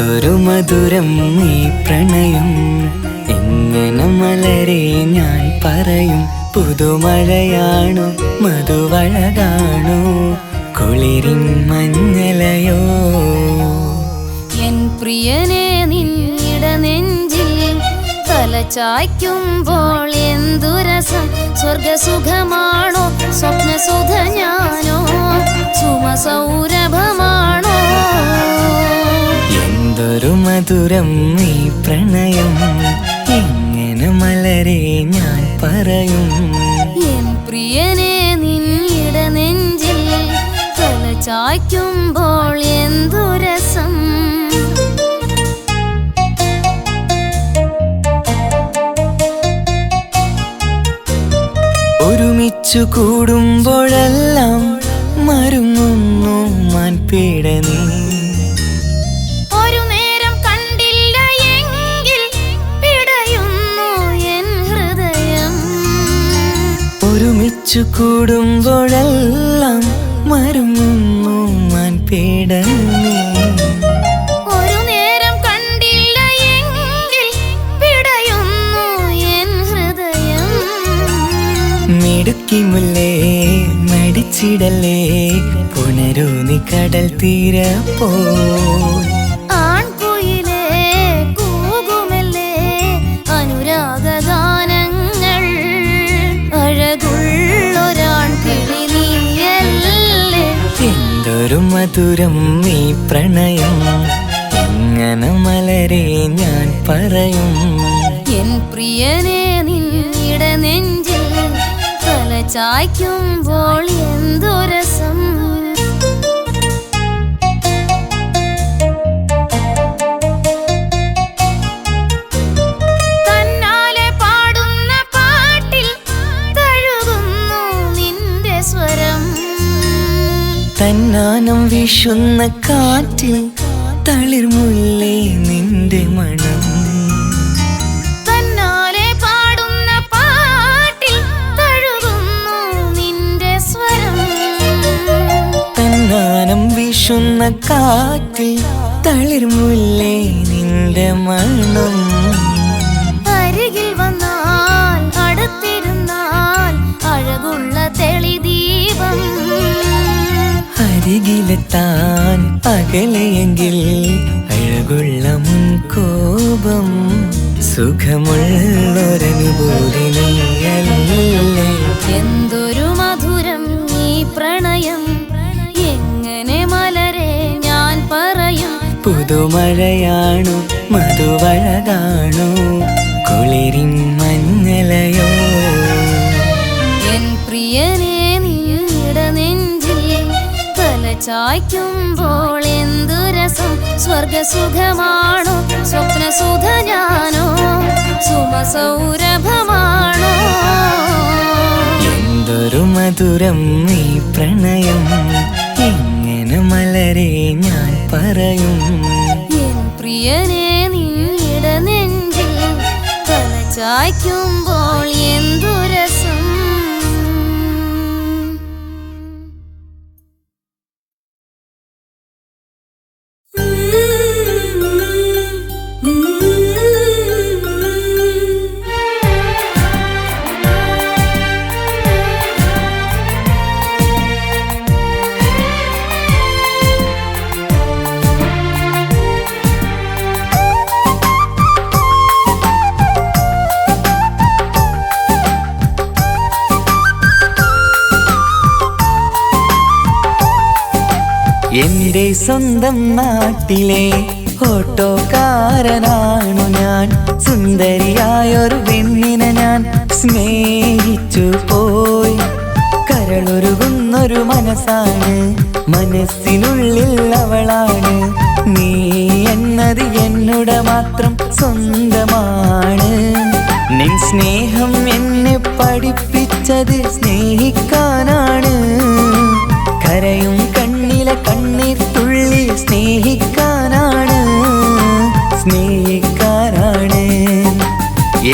എന്തൊരു മധുരം ഈ പ്രണയം, എങ്ങനെ മലരെ ഞാൻ പറയും. പുതുമഴയാണു മധുവഴകാണു കുളിരിൻ മഞ്ഞലയോ. എൻ പ്രിയനെ നിന്നിട നെഞ്ചിൽ തലചായ്ക്കുമ്പോൾ എന്തു രസം. സ്വർഗസുഖമാണോ സ്വപ്നസുധ ഞാനോ സുമസൗരഭമാണോ. എന്തൊരു മധുരം ഈ പ്രണയം, എങ്ങനെ മലരെ ഞാൻ പറയും. എൻ പ്രിയനെ നിന്നിട നെഞ്ചിൽ തലചായ്ക്കുമ്പോൾ എന്തു രസം. ഒരുമിച്ചു കൂടുമ്പോഴെല്ലാം മരുങ്ങുന്നു മാൻപീട നീ. ഒരു നേരം കണ്ടില്ല എങ്കിൽ പിടയുന്നു എൻ ഹൃദയം. ഒരുമിച്ചു കൂടുമ്പോഴെല്ലാം മരുങ്ങുന്നു മാൻപീട നീ. ഒരു നേരം കണ്ടില്ല എങ്കിൽ പിടയുന്നു എൻ ഹൃദയം. മിടുക്കി മുല്ലേ മടിച്ചിടലേ, പുണരൂ നീ കടൽ തീരപ്പോ. ആൺകുയിലേ കൂകുമല്ലേ അനുരാഗഗാനങ്ങൾ. അഴകുള്ളൊരാൺ കിളി നീയല്ലേ. എന്തൊരു മധുരം ഈ പ്രണയം, എങ്ങനെ മലരെ ഞാൻ പറയും. എൻ പ്രിയനെ നിന്നിട നെഞ്ചിൽ തലചായ്ക്കുമ്പോൾ എന്തു രസം. തന്നാലെ പാടുന്ന പാട്ടിൽ തഴുകുന്നു നിന്റെ സ്വരം. തന്നാനം വീശുന്ന കാറ്റിൽ തളിർമുല്ലേ നിന്റെ മണം. തന്നാലെ പാടുന്ന പാട്ടിൽ തഴുകുന്നു നിന്റെ സ്വരം. തന്നാനം വീശുന്ന കാറ്റിൽ തളിർമുല്ലേ നിന്റെ മണം. അരികിൽ വന്നാൽ അടുത്തിരുന്നാൽ അഴകുള്ള തെളിദീപം. അരികിലെത്താൻ അകലെയെങ്കിൽ അഴകുള്ള മുൻകോപം. സുഖമുള്ളൊരനുഭൂതി നീയല്ലേ. എന്തൊരു മധുരം ഈ പ്രണയം, എങ്ങനെ മലരെ ഞാൻ പറയും. പുതുമഴയാണു മധുവഴകാണു കുളിരിൻ മഞ്ഞലയോ. എൻ പ്രിയനെ നിന്നിട നെഞ്ചിൽ തലചായ്ക്കുമ്പോൾ എന്തു രസം. സ്വർഗസുഖമാണോ സ്വപ്നസുധ ഞാനോ സുമസൗരഭമാണോ. എന്തൊരു മധുരം ഈ പ്രണയം, എങ്ങനെ മലരെ ഞാൻ പറയും. എൻ പ്രിയനെ നിന്നിട നെഞ്ചിൽ തലചായ്ക്കുമ്പോൾ എന്തു രസം. എന്റെ സ്വന്തം നാട്ടിലെ ഓട്ടോക്കാരനാണു ഞാൻ. സുന്ദരിയായൊരു പെണ്ണിനെ ഞാൻ സ്നേഹിച്ചു പോയി. കരളൊരുകുന്നൊരു മനസ്സാണ്, മനസ്സിനുള്ളിൽ അവളാണ്. നീ എന്നത് എന്നുടെ മാത്രം സ്വന്തമാണ്. നിൻ സ്നേഹം എന്നെ പഠിപ്പിച്ചത് സ്നേഹിക്കാനാണ്. കരയും കണ്ണിലെ കണ്ണീർ തുള്ളി സ്നേഹിക്കാനാണ്, സ്നേഹിക്കാനാണ്.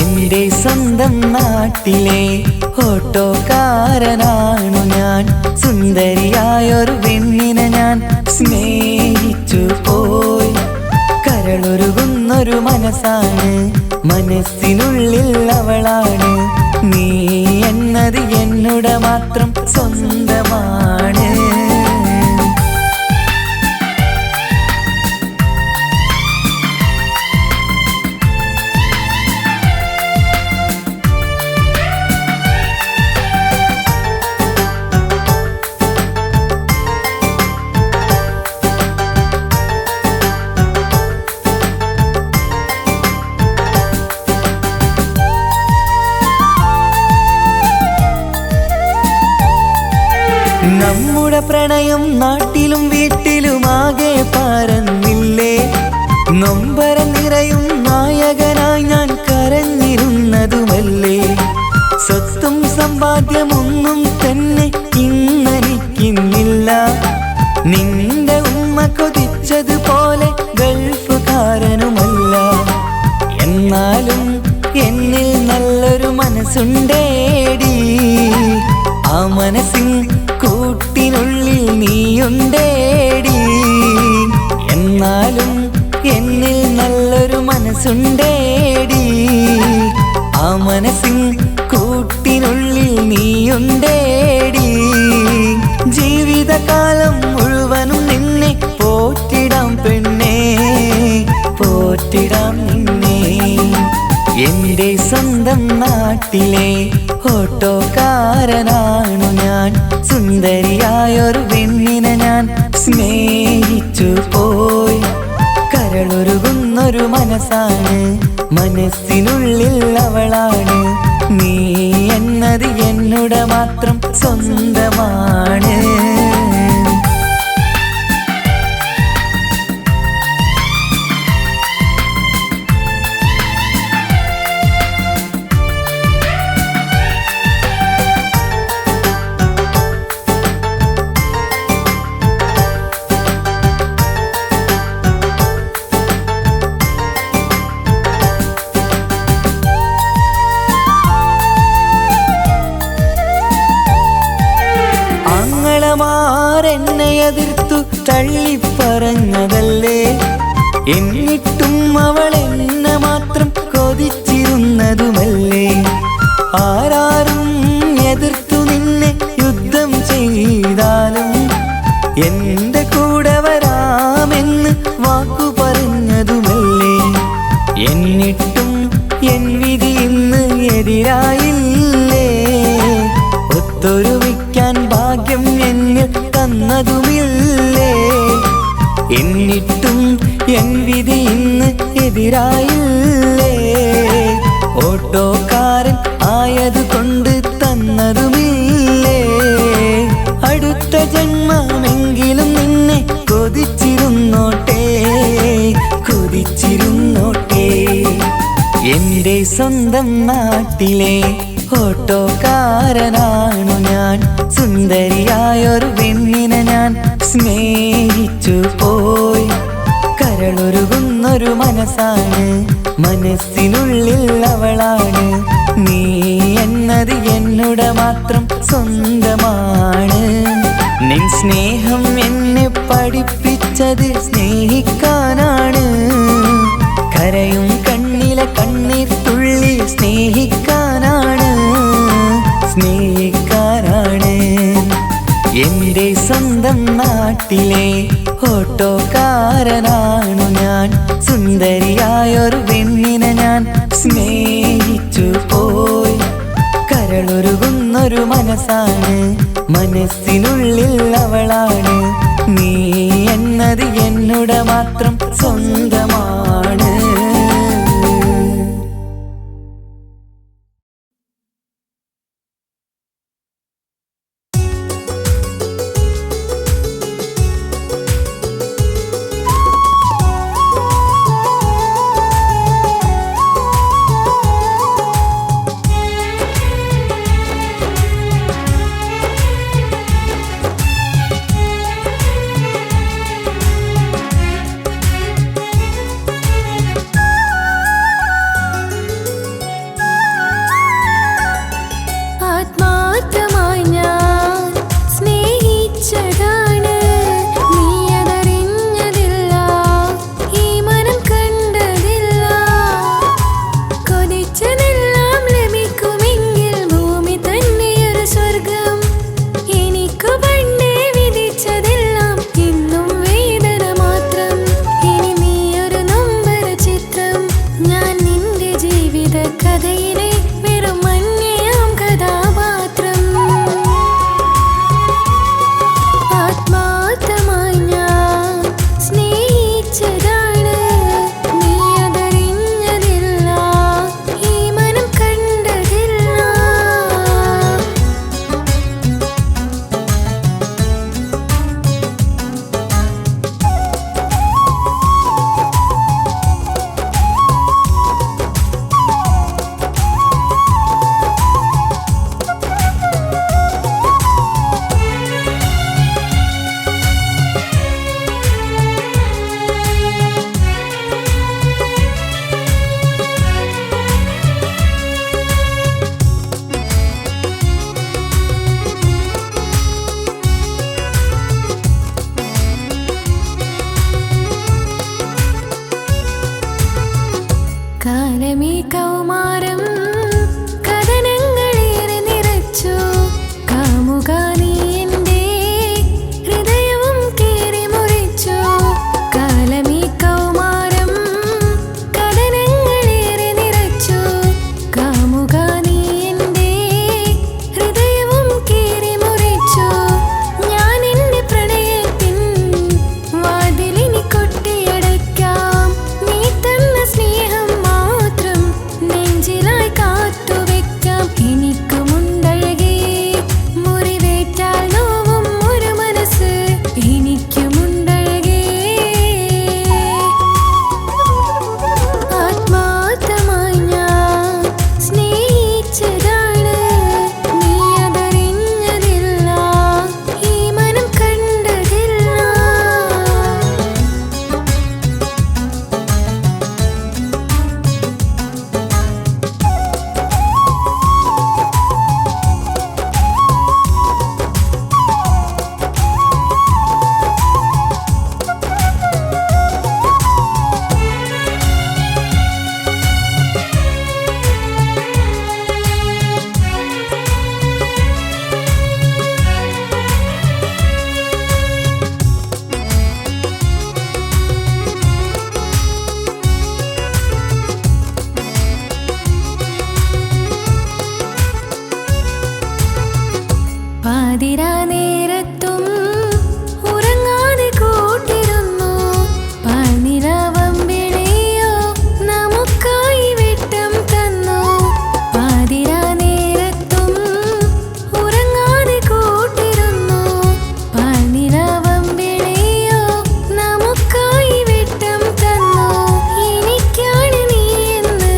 എന്റെ സ്വന്തം നാട്ടിലെ ഓട്ടോക്കാരനാണു ഞാൻ. സുന്ദരിയായൊരു പെണ്ണിനെ ഞാൻ സ്നേഹിച്ചു പോയി. കരളൊരുകുന്നൊരു മനസ്സാണ്, മനസ്സിനുള്ളിൽ അവളാണ്. നീ എന്നത് എന്നുടെ മാത്രം സ്വന്തമാണ്. നമ്മുടെ പ്രണയം നാട്ടിലും വീട്ടിലുമാകെ പരന്നില്ലേ. നൊമ്പര നിറയും നായകനായി ഞാൻ കരഞ്ഞിരുന്നതുമല്ലേ. സ്വത്തും സമ്പാദ്യമൊന്നും തന്നെ ഇന്നെനിക്കിന്നില്ല. നിന്റെ ഉമ്മ കൊതിച്ചതുപോലെ ഗൾഫുകാരനുമല്ല. എന്നാലും എന്നിൽ നല്ലൊരു മനസ്സുണ്ടേടി. ആ മനസ്സിൻ കൂട്ടിനുള്ളിൽ നീയുണ്ടേടി. എന്നാലും എന്നിൽ നല്ലൊരു മനസ്സുണ്ടേടി. ആ മനസ്സിൻ കൂട്ടിനുള്ളിൽ നീയുണ്ടേടി. ജീവിതകാലം മുഴുവനും നിന്നെ പോറ്റിടാം പെണ്ണേ, പോറ്റിടാം നിന്നെ. എന്റെ സ്വന്തം നാട്ടിലെ ഓട്ടോക്കാരനാണു ഞാൻ. സുന്ദരിയായൊരു പെണ്ണിനെ ഞാൻ സ്നേഹിച്ചു പോയി. കരളൊരുകുന്നൊരു മനസ്സാണ്, മനസ്സിനുള്ളിൽ അവളാണ്. നീ എന്നത് എന്നുടെ മാത്രം സ്വന്തമാണ്. എന്നെ എതിർത്തു തള്ളിപ്പറഞ്ഞതല്ലേ. എന്നിട്ടും അവൾ എന്നെ മാത്രം കൊതിച്ചിരുന്നതുമല്ലേ. ആരാരും എതിർത്തു നിന്നെ യുദ്ധം ചെയ്താലും എന്റെ കൂടെ വരാമെന്ന് വാക്കു പറഞ്ഞതുമല്ലേ. എന്നിട്ടും എൻ വിധി ഇന്ന് എതിരായില്ലേ. ഒത്തൊരുമിക്കാൻ ഭാഗ്യം എന്നിൽ തന്നതുമില്ലേ. എന്നിട്ടും എൻ വിധി ഇന്ന് എതിരായില്ലേ. ഓട്ടോക്കാരൻ ആയതുകൊണ്ട് തന്നതുമില്ലേ. അടുത്ത ജന്മമെങ്കിലും നിന്നെ കൊതിച്ചിരുന്നോട്ടെ, കൊതിച്ചിരുന്നോട്ടെ. എന്റെ സ്വന്തം നാട്ടിലെ ഓട്ടോക്കാരനാണു ഞാൻ. സുന്ദരിയായൊരു പെണ്ണിനെ ഞാൻ സ്നേഹിച്ചു പോയി. കരളൊരുകുന്നൊരു മനസ്സാണ്, മനസ്സിനുള്ളിൽ അവളാണ്. നീ എന്നത് എന്നുടെ മാത്രം സ്വന്തമാണ്. നിൻ സ്നേഹം എന്നെ പഠിപ്പിച്ചത് സ്നേഹിക്കാനാണ്. കരയും കണ്ണിലെ കണ്ണീർ തുള്ളി സ്നേഹിക്കാനാണ്, സ്നേഹിക്കാനാണ്. എന്റെ സ്വന്തം നാട്ടിലെ ഓട്ടോക്കാരനാണു ഞാൻ. സുന്ദരിയായൊരു പെണ്ണിനെ ഞാൻ സ്നേഹിച്ചു പോയി. കരളൊരുകുന്നൊരു മനസ്സാണ്, മനസ്സിനുള്ളിൽ അവളാണ്. നീ എന്നത് എന്നുടെ മാത്രം സ്വന്തമാണ്. പാതിരാ നേരത്തും ഉറങ്ങാതെ കൂട്ടിരുന്നു പാൽനിലാവമ്പിളിയോ നമുക്കായി വെട്ടം തന്നു. പാതിരാ നേരത്തും ഉറങ്ങാതെ കൂട്ടിരുന്നു പാൽനിലാവമ്പിളിയോ നമുക്കായി വെട്ടം തന്നു. എനിക്കാണ് നീ എന്ന്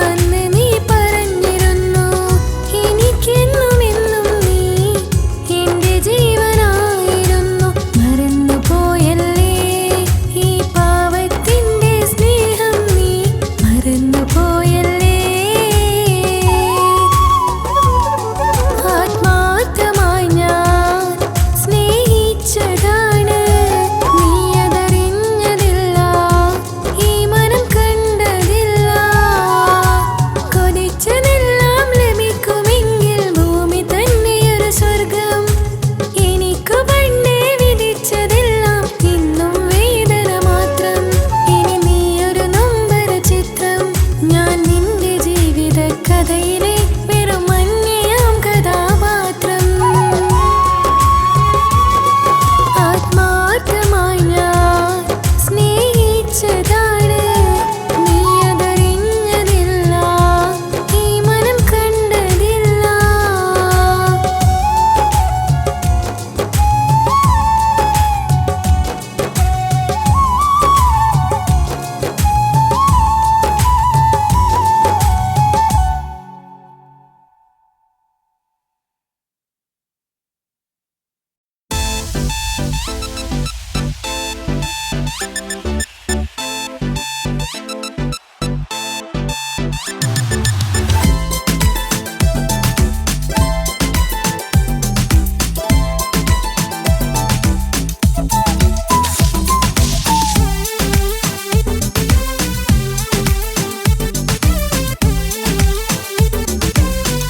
അന്ന് നീ പറഞ്ഞിരുന്നു. എനിക്കെന്നും എന്നും നീ എന്റെ ജീവനായിരുന്നു. മറന്നു പോയല്ലേ ഈ പാവത്തിന്റെ സ്നേഹം, നീ മറന്നു പോയല്ലേ. ആത്മാർത്ഥമായി ഞാൻ സ്നേഹിച്ചതാണ്, നീ അതറിഞ്ഞതില്ല, ഈ മനം കണ്ടതില്ല. കൊതിച്ചതെല്ലാം ലഭിക്കുമെങ്കിൽ ഭൂമി തന്നെയൊരു സ്വർഗം. എനിക്കു പണ്ടേ വിധിച്ചതെല്ലാം ഇന്നും വേദന മാത്രം. ഇനി നീയൊരു നൊമ്പര ചിത്രം, ഞാൻ നിന്റെ ജീവിത കഥയിലെ വെറും അന്യയാം കഥാപാത്രം. ആത്മാർത്ഥമായി ഞാൻ സ്നേഹിച്ചതാണ്, നീ അതറിഞ്ഞതില്ല, ഈ മനം കണ്ടതില്ല.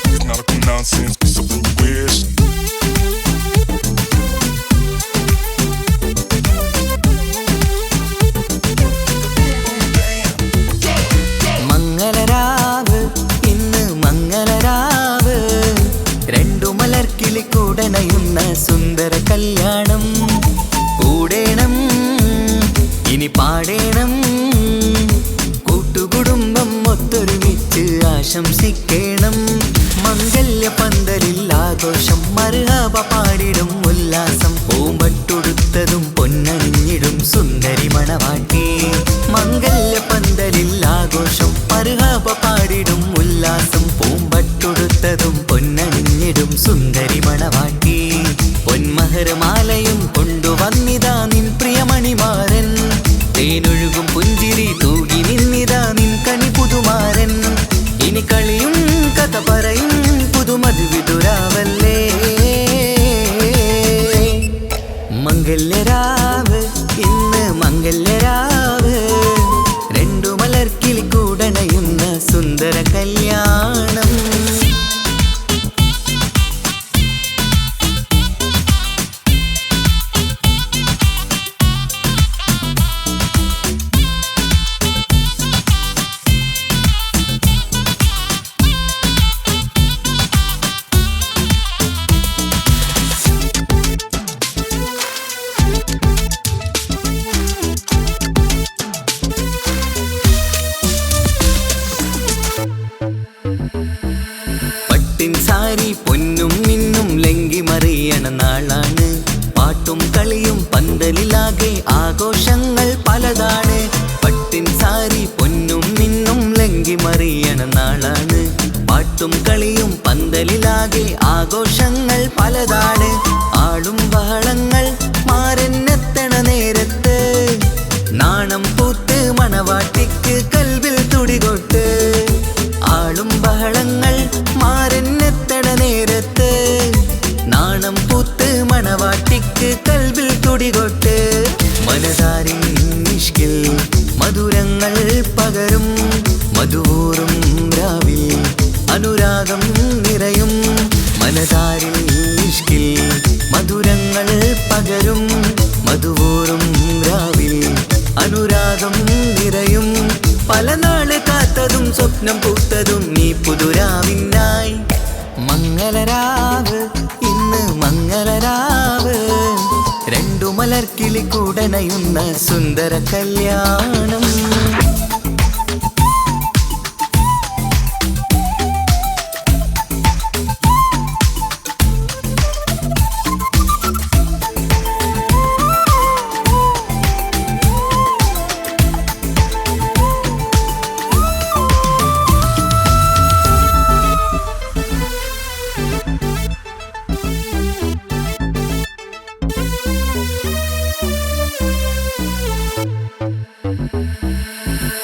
It's not a nonsense, be something you wish. മംഗളരാവ് ഇന്ന് മംഗളരാവ്, രണ്ടു മലർക്കിളി കൂടണയുന്ന സുന്ദര കല്യാണം. കൂടേണം ഇനി പാടേണം, കൂട്ടുകുടുംബം ഒത്തൊരുമിച്ച് ആശംസിക്കേണം. മംഗല്യ പന്തലിൽ ആഘോഷം, മർഹബ പാടിടും ഉല്ലാസം. പൂമ്പട്ടൊടുത്തതും പൊന്നണിഞ്ഞിടും സുന്ദരി മണവാട്ടി. മംഗല്യ പന്തലിൽ ആഘോഷം, മർഹബ പാടിടും ഉല്ലാസം. പൂമ്പട്ടൊടുത്തതും പൊന്നണിഞ്ഞിടും സുന്ദരി മണവാട്ടി. പൊന്മഹർമാലയും കൊണ്ടുവന്നിതാ നിൻ പ്രിയമണിമാരൻ. തേനൊഴുകും പുഞ്ചിരി തൂകി നിന്നിതാ നിൻ കണി പുതുമാരൻ. ഇനി കളിയും കഥ പറയും പുതുമധുവിതുരാവല്ലേ. മംഗല്യരാവ് ഇന്ന് മംഗല്യരാവ്, രണ്ടു മലർക്കിളി കൂടണയുന്ന സുന്ദര കല്യാണം. പട്ടിൻ സാരി പൊന്നും മിന്നും ലങ്കി മറിയണ നാളാണ്. പാട്ടും കളിയും പന്തലിലാകെ ആഘോഷങ്ങൾ പലതാണ്. പട്ടിൻ സാരി പൊന്നും മിന്നും ലങ്കി മറിയണ നാളാണ്. പാട്ടും കളിയും പന്തലിലാകെ ആഘോഷങ്ങൾ പലതാണ്. ആളും ബഹളങ്ങൾ മാരെന്നെത്തണ നേരത്ത്, നാണം പൂത്ത് മണവാട്ടിക്ക് കൽവിൽ തുടികൊട്ട്. ആളും ബഹളങ്ങൾ മാരെന്നെത്തണ നേരത്ത്, നാണം പൂത്ത് മണവാട്ടിക്ക് കൽവിൽ തുടികൊട്ട്. മനതാരിൻ ഇഷ്കിൽ മധുരങ്ങൾ പകരും, മധുവൂറും രാവിൽ അനുരാഗം നിറയും. മനതാരിൽ ഇഷ്കിൽ മധുരങ്ങൾ പകരും, മധുവൂറും രാവിൽ അനുരാഗം നിറയും. പല നാള് കാത്തതും സ്വപ്നം പൂത്തതും നീ പുതുരാവിനായി. മംഗളരാവ് മലർക്കിളി കൂടണയുന്ന സുന്ദര കല്യാണം.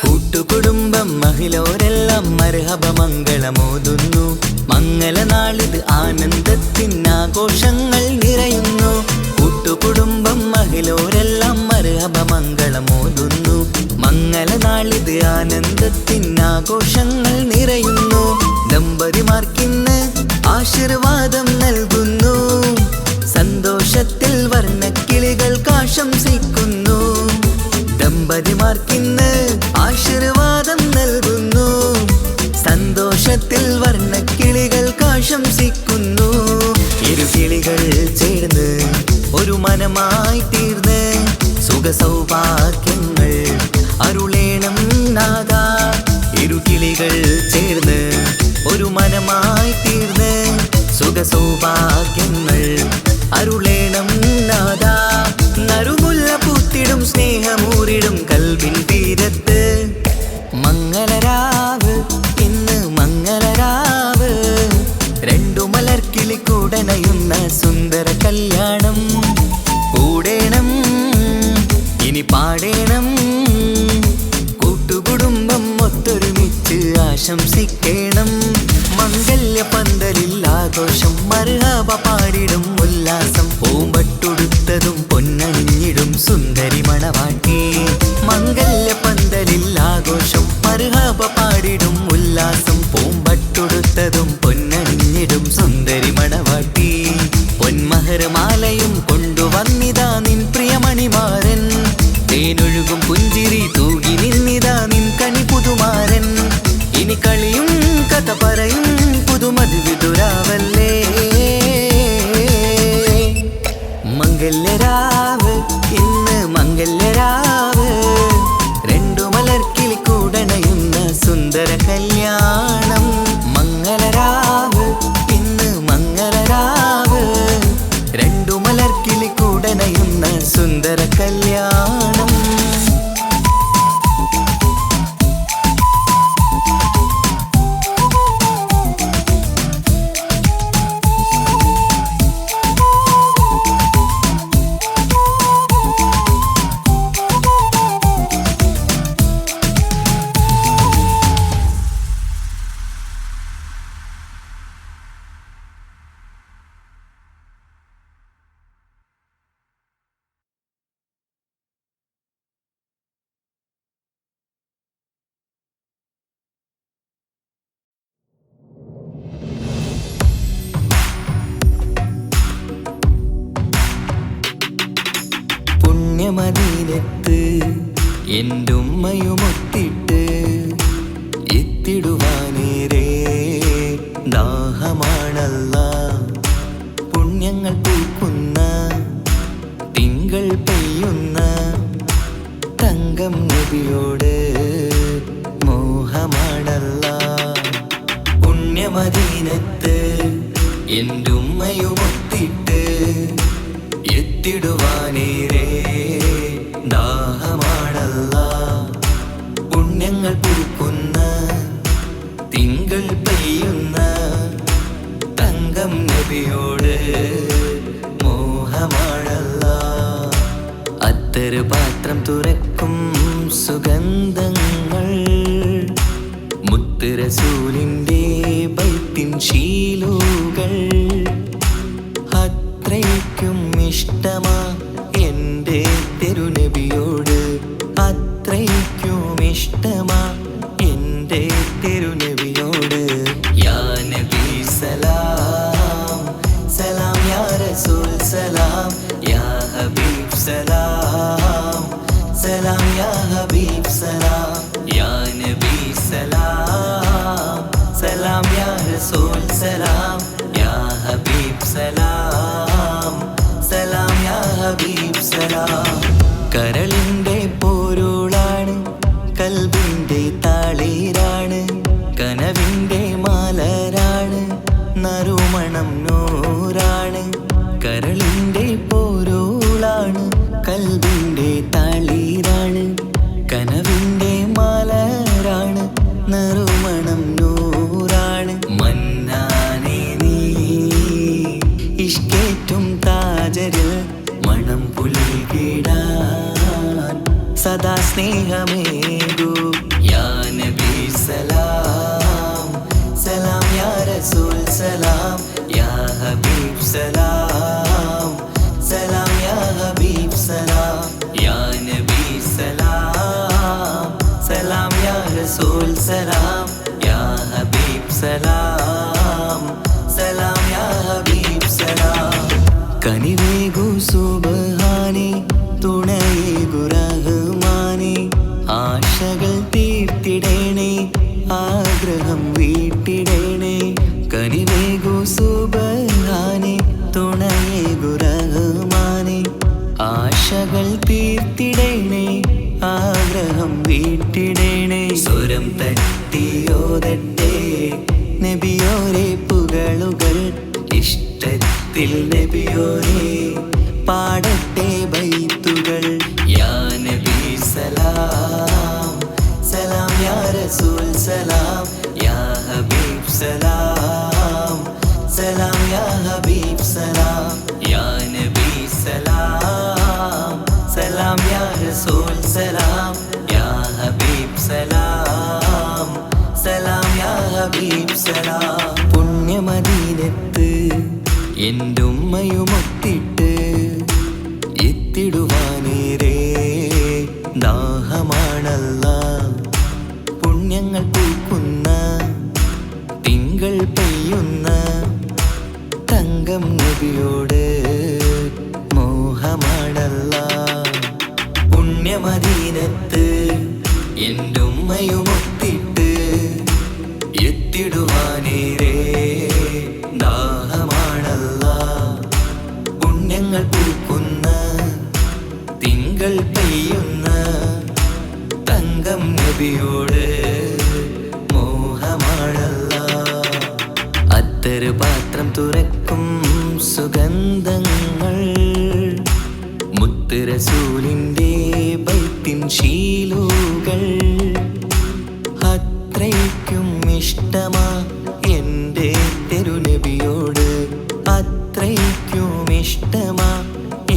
കൂട്ടുകുടുംബം മഹിളോരെല്ലാം മർഹബ മംഗളമോതുന്നു. മംഗളനാളിത് ആനന്ദത്തിനാഘോഷങ്ങൾ നിറയുന്നു. കൂട്ടുകുടുംബം മഹിളോരെല്ലാം മർഹബ മംഗളമോതുന്നു. മംഗളനാളിത് ആനന്ദത്തിനാഘോഷങ്ങൾ നിറയുന്നു. ദമ്പതിമാർക്കിന്ന് ആശീർവാദം നൽകുന്നു. സന്തോഷത്തിൽ വർണ്ണക്കിളികൾ ആശംസിക്കുന്നു. ദമ്പതിമാർക്കിന്ന് ആശീർവാദം നൽകുന്നു. സന്തോഷത്തിൽ വർണ്ണക്കിളികൾ ആശംസിക്കുന്നു. ഇരുകിളികൾ ചേർന്ന് ഒരു മനമായി തീർന്ന് സുഖസൗഭാഗ്യങ്ങൾ അരുളേണം നാഥ. ഇരുകിളികൾ ചേർന്ന് ഒരു മനമായി തീർന്ന് സുഖസൗഭാഗ്യങ്ങൾ അരുളേണം നാഥ. നറുമുല്ല പൂത്തിടും സ്നേഹമൂറിടും കൽവിൻ തീരത്ത് മംഗളരാവ് ഇന്ന് മംഗളരാവ്. രണ്ടു മലർക്കിളി കൂടണയുന്ന സുന്ദര കല്യാണം. കൂടേണം ഇനി പാടേണം. കൂട്ടുകുടുംബം ഒത്തൊരുമിച്ച് ആശംസിക്കണം. മംഗല്യ പന്തലിൽ ആഘോഷം മർഹബ പാടിടും ഉല്ലാസം. പൂമ്പട്ടുടുത്തതും പൊന്നണിഞ്ഞിടും സുന്ദരി മണവാട്ടി. മംഗല്യ പന്തലിൽ ആഘോഷം മർഹബ പാടിടും ഉല്ലാസം. പൂമ്പട്ടുടുത്തതും പൊന്നണിഞ്ഞിടും സുന്ദരി മണവാട്ടി. പൊന്മഹർമാലയും കൊണ്ടുവന്നിതാ നിൻ പ്രിയമണിമാരൻ. തേനൊഴുകും പുഞ്ചിരി തൂകി നിന്നിതാ നിൻ കണി പുതുമാരൻ. ഇനി കളിയും കഥ പറയും പുതുമധുവിതുരാവല്ലേ. മംഗല്യരാവ് ഇന്ന് മംഗല്യരാവ്. രണ്ടു മലർക്കിളി കൂടണയുന്ന സുന്ദര കല്യാണം. മംഗളരാവ് ഇന്ന് മംഗളരാവ്. രണ്ടു മലർക്കിളി കൂടണയുന്ന സുന്ദര കല്യാണം. പുണ്യമദീനത്ത് എൻ്റെ ഉമ്മയുമൊത്തിട്ട് എത്തിടുവാനേറെ ദാഹമാണല്ലാ. പുണ്യങ്ങൾ പൂക്കുന്ന തിങ്കൾ പെയ്യുന്ന തങ്കം നബിയോട് മോഹമാണല്ലാ. പുണ്യമദീനത്ത് എൻ്റെ ഉമ്മയുമൊത്തിട്ട് എത്തിടുവാനേറെ ദാഹമാണല്ലാ. പുണ്യങ്ങൾ പൂക്കുന്ന തിങ്കൾ പെയ്യുന്ന തങ്കം നബിയോട് മോഹമാണല്ലാ. അത്തറ് പാത്രം തുറക്കും സുഗന്ധങ്ങൾ മുത്ത് റസൂലിൻ്റെ ബൈത്തിൻ ശീലുകൾ. അത്രയ്ക്കും ഇഷ്ടമാ എൻ്റെ തിരുനബിയോട്. അത്രയ്ക്കും ഇഷ്ടമാ എൻ്റെ തിരുനബിയോട്. യാ നബി സലാം സലാം യാ റസൂൽ സലാം യാ ഹബീബ് സലാം സലാം യാ ഹബീബ് സലാം യാ നബി സലാം സലാം യാ റസൂൽ സലാം യാ ഹബീബ് സലാം സലാം യാ ഹബീബ് സലാം. കരളിൻ്റെ പോരുളാണ്, കൽബിൻ്റെ താളീരാണ്, കനവിൻ്റെ മാലരാണ്, നറുമണം നൂറാണ്. കരളിൻ്റെ പോരുളാണ്, കൽബിൻ്റെ താളീരാണ്, കനവിൻ്റെ മാലരാണ്, നറുമണം നൂറാണ്. മന്നാനേ നീ ഇഷ്കേറ്റും താജരിൽ മണം പുൽകിടാൻ സദാ സ്നേഹമേകൂ. യാ നബി സലാം സലാം, യാ റസൂൽ സലാം, യാ ഹബീബ് സലാം സലാം, യാ ഹബീബ് സലാം, യാ നബി സലാം സലാം, യാ റസൂൽ സലാം, യാ ഹബീബ് സലാം സലാം, യാ ഹബീബ് സലാം. കനിവേകു സുബ്ഹാനേ, തുണയേകു റഹ്മാനേ, ആശകൾ തീർത്തിടേണേ, ആഗ്രഹം വീട്ടിടേണേ. കനിവേകു സുബ്ഹാനേ, തുണയേകു റഹ്മാനേ, ആശകൾ തീർത്തിടേണേ, ആഗ്രഹം വീട്ടിടേണേ. സ്വരം തട്ടിയോതട്ടെ നബിയോരെ പുകളുകൾ, ഇഷ്ടത്തിൽ നബിയോരെ പാടട്ടെ ബൈത്തുകൾ. യാ നബി സലാം സലാം, യാ റസൂൽ സലാം, യാ ഹബീബ് സലാം സലാം, യാ ഹബീബ് സലാം, യാ നബി സലാം സലാം, യാ റസൂൽ സലാം, യാ ഹബീബ് സലാം സലാം, യാ ഹബീബ് സലാം. പുണ്യമദീനത്ത് എൻ്റെ ഉമ്മയുമൊത്തിട്ട് എത്തിടുവാനേരേ ദാഹമാണല്ലാ. പുണ്യങ്ങൾ പൂക്കുന്ന തിങ്കൾ പെയ്യുന്ന തങ്കം നബിയോട് മോഹമാണല്ലാ. പുണ്യമദീനത്ത് എൻ്റെ ഉമ്മയുമൊത്തിട്ട് എത്തിടുവാനേരേ ദാഹമാണല്ലാ. പുണ്യങ്ങൾ പൂക്കുന്ന തിങ്കൾ പെയ്യുന്ന തങ്കം നബിയോട് മോഹമാണല്ലാ. അത്തറ് പാത്രം തുറക്കും സുഗന്ധങ്ങൾ, മുത്ത് റസൂലിൻ്റെ ബൈത്തിൻ ശീലുകൾ. അത്രയ്ക്കും ഇഷ്ടമാ എൻ്റെ തിരുനബിയോട്, അത്രയ്ക്കും ഇഷ്ടമാ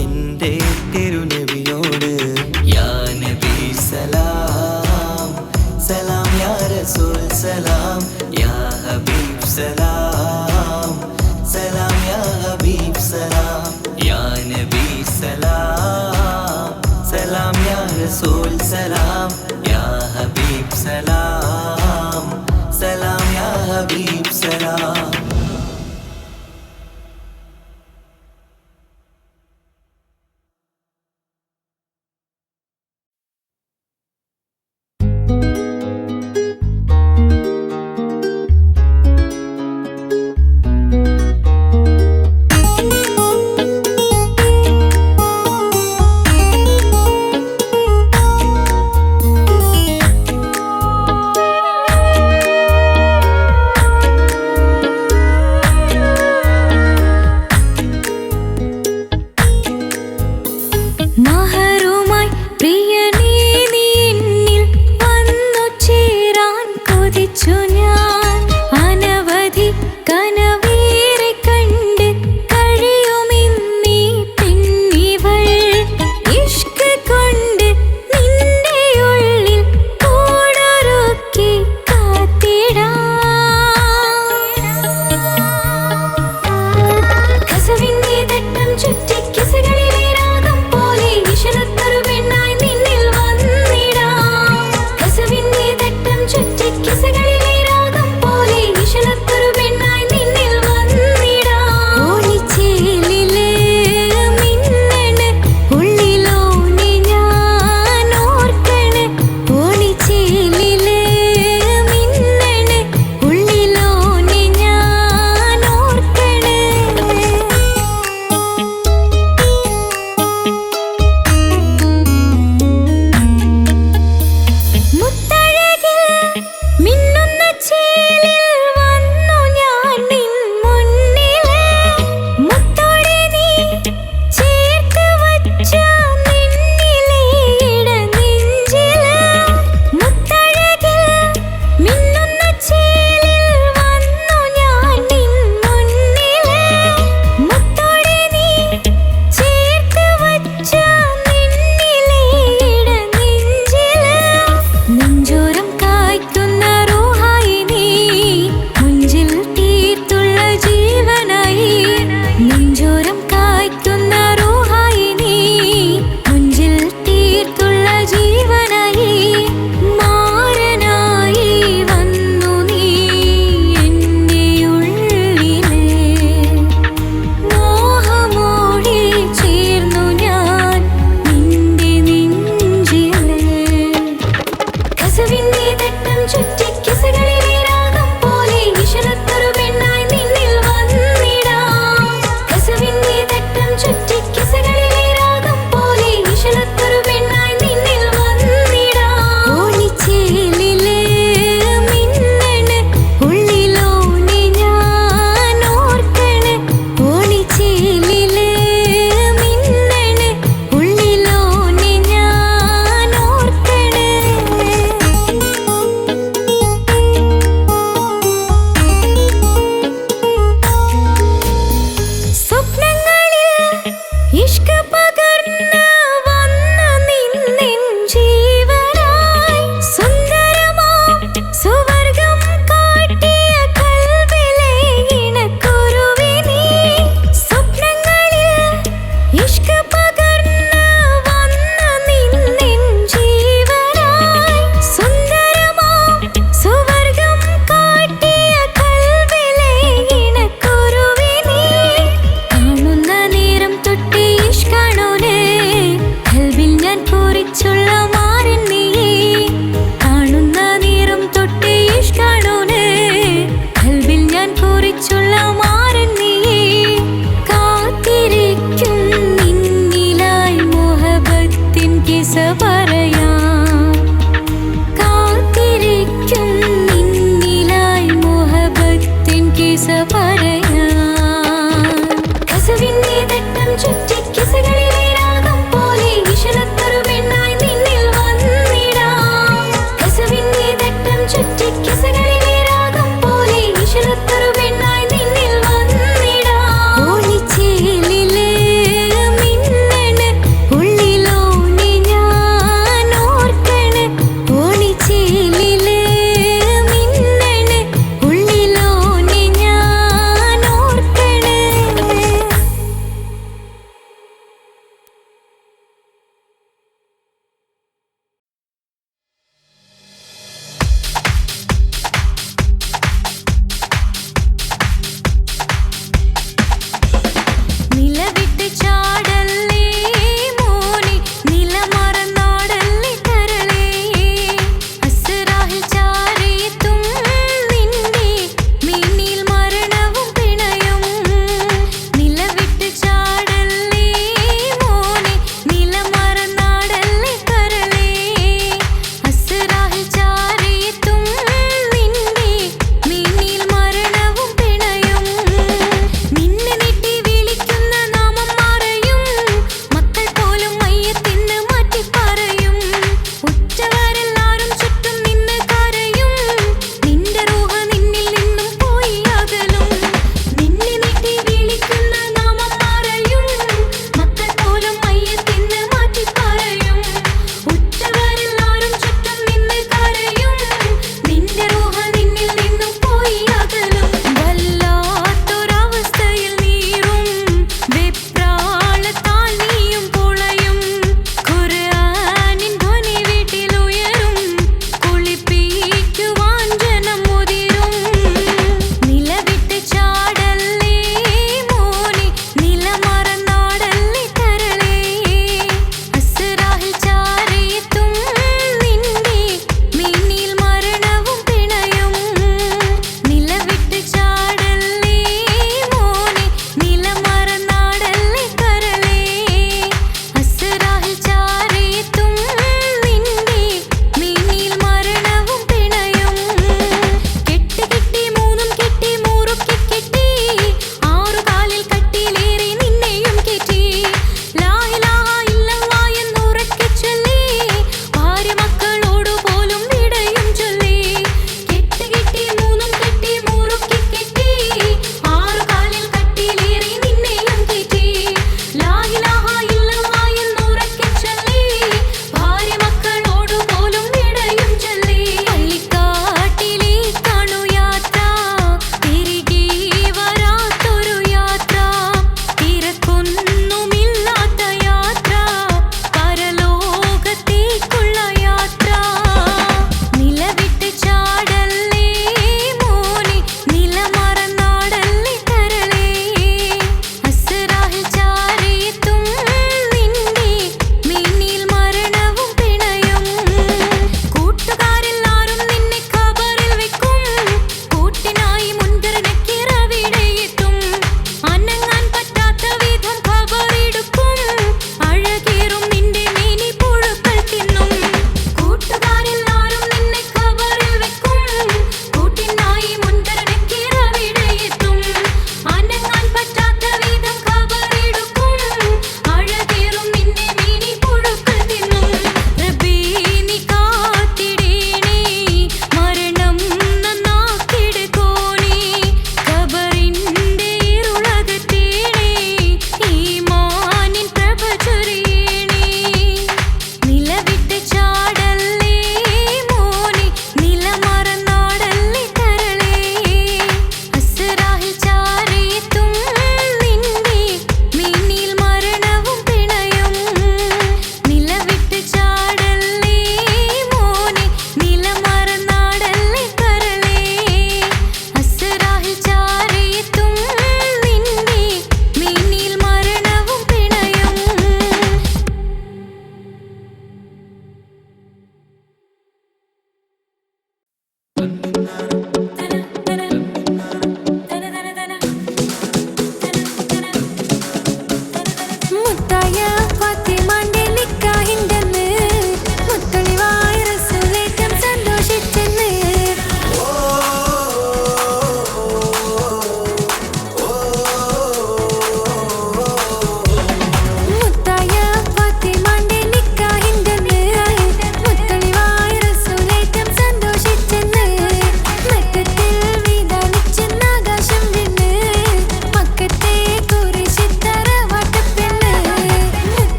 എൻ്റെ തിരുനബിയോട്. യാ നബി സലാം സലാം, യാ റസൂൽ സലാം, യാ ഹബീബ് സലാം സലാം, യാ ഹബീബ് സലാം, യാ നബി സലാം സലാം, യാ റസൂൽ സലാം, യാ ഹബീബ് സലാം സലാം, യാ ഹബീബ് സലാം.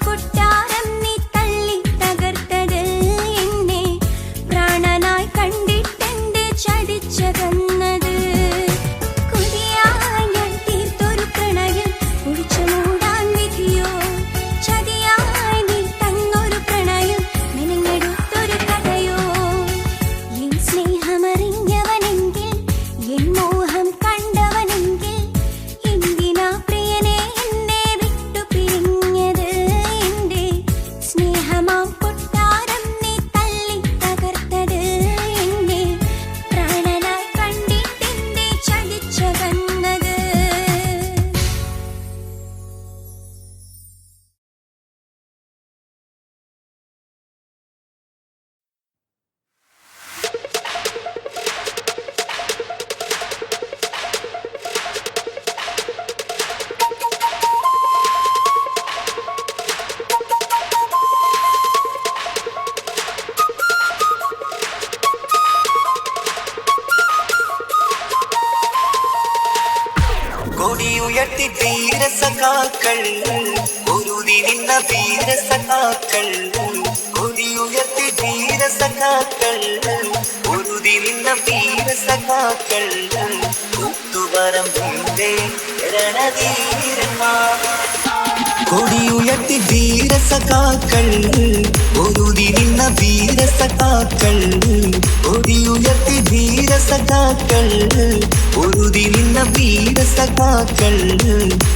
കൊട്ടാരം നീ തള്ളി തകർത്തത് എന്നെ പ്രാണനായി കണ്ടിട്ടെന്റെ ചതിച്ചകന്നത് കൊതിയായി ഞാൻ തീർത്തൊരു പ്രണയം കുഴിച്ചു മൂടാൻ വിധിയോ ചതിയായി നീ തന്നൊരു പ്രണയം മെനഞ്ഞെടുത്തൊരു കഥയോ എൻ സ്നേഹമറിഞ്ഞവനെങ്കിൽ എൻ മോഹം കണ്ടവനെങ്കിൽ എന്തിനാ പ്രിയനെ എന്നെ വിട്ടു പിരിഞ്ഞത് എന്റെ സ്നേഹമാം കൊട്ടാരം നീ തള്ളി തകർത്തത് എന്നെ പ്രാണനായി കണ്ടിട്ടെന്റെ ചതിച്ചകന്നത് കൊടിയുയർത്തി ധീരസഖാക്കൾ പൊരുതി നിന്ന വീരസഖാക്കൾ കൊടിയുയർത്തി ധീരസഖാക്കൾ പൊരുതി നിന്ന വീരസഖാക്കൾ കൂത്തുപറമ്പിന്റെ രണധീരന്മാർ കൊടിയുയർത്തി ധീരസഖാക്കൾ പൊരുതി നിന്ന വീരസഖാക്കൾ കൊടിയുയർത്തി ധീരസഖാക്കൾ പൊരുതി നിന്ന വീരസഖാക്കൾ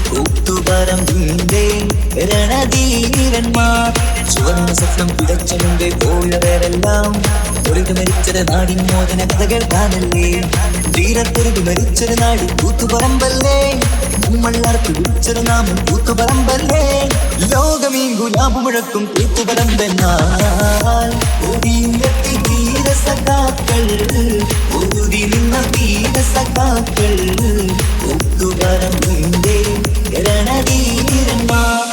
കൂത്തുപറമ്പിന്റെ രണധീരന്മാർ ചുവന്ന സ്വപ്നം പിടച്ച മുമ്പേ പോയവരെല്ലാം പൊരുതി മരിച്ചത് നാടിൻ മോചന കഥകൾ കാണല്ലേ ധീരർ പൊരുതി മരിച്ചൊരു നാട് കൂത്തുപറമ്പല്ലേ നമ്മൾ അർപ്പി വിളിച്ചൊരു നാമം കൂത്തുപറമ്പല്ലേ ലോകമീ ഗുലാബ് മുഴക്കും കൂത്തുപറമ്പെന്നാൽ ഒടിയുയർത്തി ധീരസഖാക്കൾ പൊരുതി നിന്ന വീരസഖാക്കൾ കൂത്തുപറമ്പിന്റെ രണധീരന്മാർ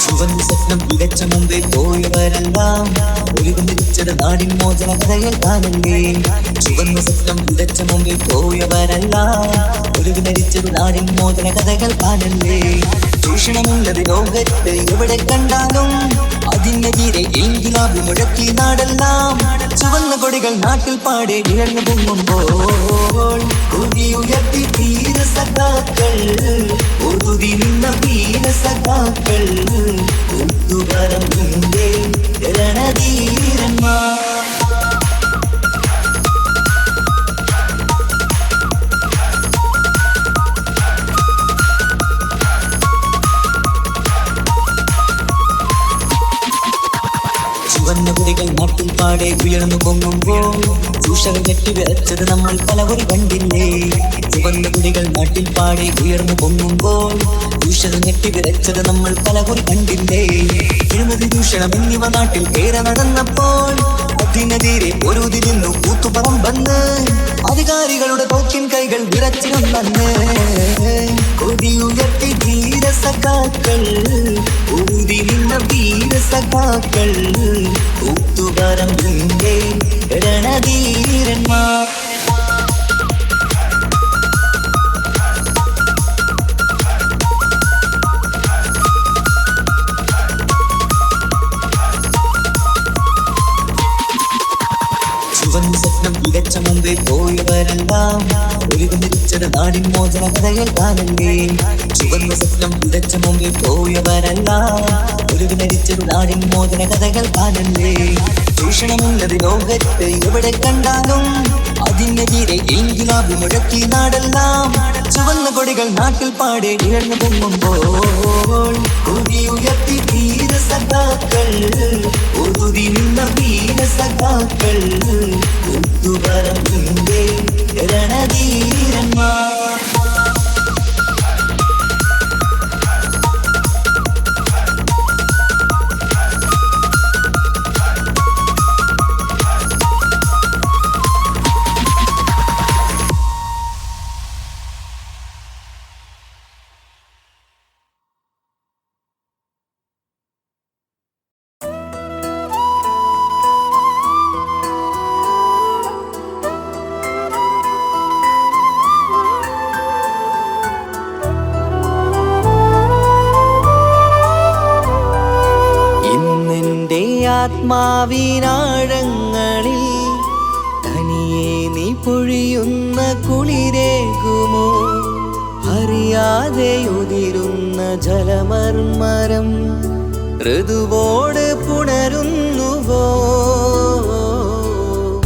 ചുവന്ന സ്വപ്നം വിതച്ച മുമ്പേ പോയവരെല്ലാം ഒഴുകി മരിച്ചത് നാടിൻ മോചന കഥകൾ കാണല്ലേ ചുവന്ന സ്വപ്നം വിതച്ച മുമ്പേ പോയവരെല്ലാം ഒഴുകി മരിച്ചത് നാടിൻ മോചന കഥകൾ കാണല്ലേ ചൂഷണമുള്ളത് ലോകത്ത് എവിടെ കണ്ടാലും അതിനെതിരെ എങ്കിലാബ് മുഴക്കി നാടെല്ലാം ചുവന്ന കൊടികൾ നാട്ടിൽ പാടെ നിഴന്നു പൊങ്ങുമ്പോൾ കൊടിയുയർത്തി ധീരസഖാക്കൾ ഒതുതി നിന്ന വീരസഖാക്കൾ കൂത്തുപറമ്പിന്റെ രണധീരന്മാർ ചുവന്ന കൊടികൾ നാട്ടിൽ പാടെ ഉയർന്നു പൊങ്ങുമ്പോൾ ചൂഷകൾ ഞെട്ടി വിറച്ചത് നമ്മൾ പലവരും കണ്ടില്ലേ ചുവന്ന കൊടികൾ നാട്ടിൽ പാടെ ഉയർന്നു പൊങ്ങുമ്പോൾ ചൂഷകൾ ഞെട്ടി വിറച്ചത് നമ്മൾ പലവരും കണ്ടില്ലേ എഴുപത് ചൂഷണം എന്നിവ നാട്ടിൽ ഏറെ നടന്നപ്പോൾ അതിനെതിരെ പൊരുതി നിന്നു കൂത്തുപറമ്പെന്ന് അധികാരികളുടെ തോക്കിൻ കൈകൾ വിറച്ചിരുന്നെന്ന് കൊടിയുയർത്തി ധീരസഖാക്കൾ ഊതി നിന്ന വീരസഖാക്കൾ കൂത്തുപറമ്പിന്റെ രണധീരന്മാർ ചുവന്ന സ്വപ്നം വിതച്ച മുമ്പേ പോയവരെല്ലാം ഒഴുകി മരിച്ചത് നാടിൻ മോചന കഥകൾ കാണല്ലേ ചുവന്ന സ്വപ്നം വിതച്ച മുമ്പേ പോയവരെല്ലാം ഒഴുകി മരിച്ചത് നാടിൻ മോചന കഥകൾ കാണല്ലേ ചൂഷണമുള്ളത് ലോകത്ത് എവിടെ കണ്ടാലും അതിനെതിരെ എങ്കിലാബ് മുഴക്കി നാടെല്ലാം ചുവന്ന കൊടികൾ നാട്ടിൽ പാടെ നിഴന്നു പൊങ്ങുമ്പോൾ കൊടിയുയർത്തി ധീരസഖാക്കൾ ഒതുതി നിന്ന വീരസഖാക്കൾ കൂത്തുപറമ്പിന്റെ രണധീരന്മാർ ആത്മാവിനാഴങ്ങളിൽ തനിയെ നീ പൊഴിയുന്ന കുളിരേകുമോ? അറിയാതെ ഉതിരുന്ന ജലമർമരം ഋതുവോട് പുണരുന്നുവോ?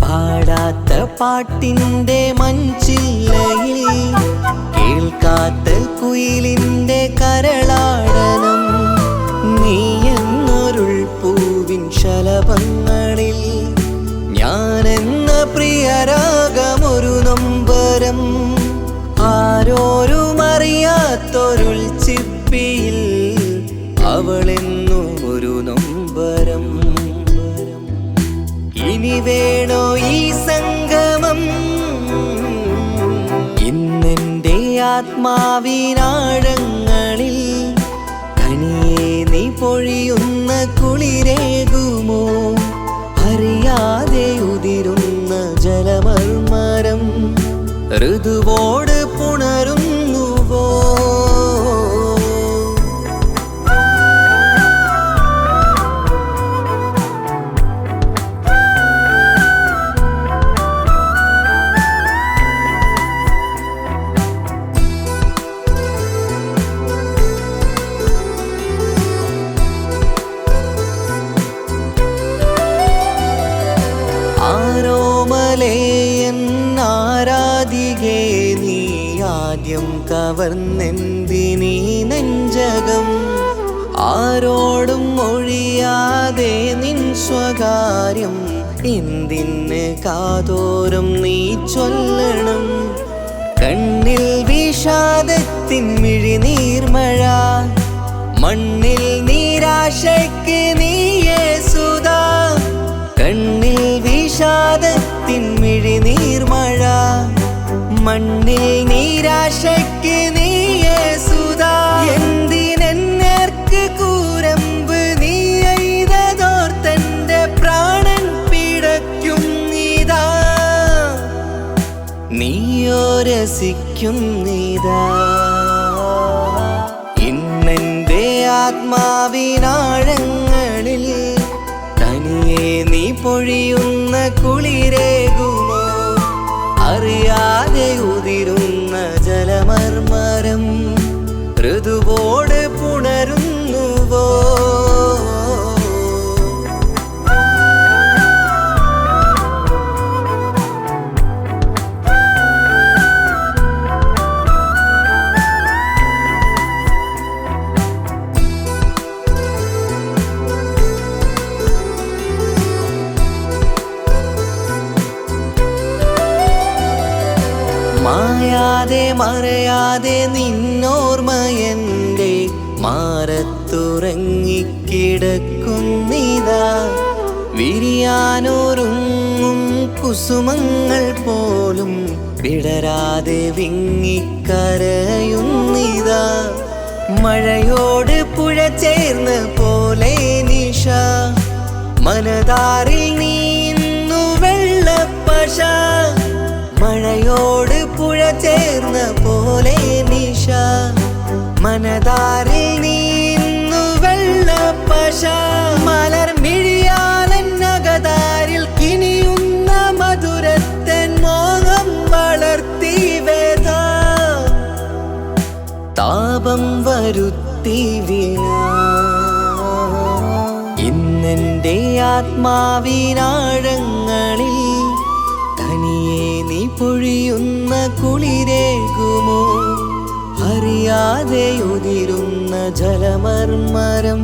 പാടാത്ത പാട്ടിൻ്റെ മഞ്ചില്ലയിൽ കേൾക്കാത്ത കുയിലിൻ്റെ കരളാടനം നീ എന്നൊരുൾ പൂവിൻ ശലഭങ്ങളിൽ ഞാനെന്ന പ്രിയരാഗമൊരു നൊമ്പരം ആരോരും അറിയാത്തൊരുൾ ചിപ്പിയിൽ അവളെന്നും ഒരു നൊമ്പരം. ഇനി വേണോ ഈ സംഗമം? ഇന്നെൻ്റെ ആത്മാവിനാഴങ്ങളിൽ തനിയെ നീ പൊഴിയുന്ന കുളിരേകുമോ? അറിയാതെ ഉതിരുന്ന ജലമർമരം ഋതുവോട് പുണരുന്നുവോ? ആരാധികേ നീ ആദ്യം കവർന്നെന്തിനീ നെഞ്ചകം? ആരോടും ഒഴിയാതെ നിൻ സ്വകാര്യം എന്തിന് കാതോരം നീ ചൊല്ലണം? കണ്ണിൽ വിഷാദത്തിൻ മിഴിനീർമഴ മണ്ണിൽ നിരാശയ്ക്ക് നീയേ സുധാ. കണ്ണിൽ വിഷാദത്തിൻ മിഴിനീർമഴ മണ്ണിൽ നിരാശയ്ക്ക് നീയേ സുധാ. എന്തിനെന്നേർക്ക് കൂരമ്പ് നീ എയ്തതോർത്തന്റെ പ്രാണൻ പിടയ്ക്കും നീതാ. നീയോ രസിക്കും നീതാ. ഇന്നെന്റെ ആത്മാവിനാഴങ്ങളിൽ തനിയെ നീ പൊഴിയുന്ന കുളിരേകുമോ? അറിയാതെ ഉതിരുന്ന ജലമർമരം ഋതുവോട് പുണരുന്നുവോ? മായാതെ മറയാതെ നിന്നോർമ്മയെൻ്റെ മാറത്തുറങ്ങിക്കിടക്കുന്നിതാ. വിരിയാനൊരുങ്ങും കുസുമങ്ങൾ പോലും വിടരാതെ വിങ്ങിക്കരയുന്നിതാ. മഴയോട് പുഴ ചേർന്ന പോലെ നിശ മനതാറിൽ നീന്നു വെള്ളപ്പശ. മഴയോട് പുഴ ചേർന്ന പോലെ നിശ മനതാറിൽ നീന്നു വെള്ളപ്പശ. മലർ മിഴിയാലന്നകതാരിൽ കിനിയുന്ന മധുരത്തൻ മോഹം വളർത്തി വേദ താപം വരുത്തി വീണ. ഇന്നെൻ്റെ ആത്മാവിനാഴങ്ങളിൽ തനിയെ നീ പൊഴിയുന്ന കുളിരേകുമോ? അറിയാതെ ഉതിരുന്ന ജലമർമരം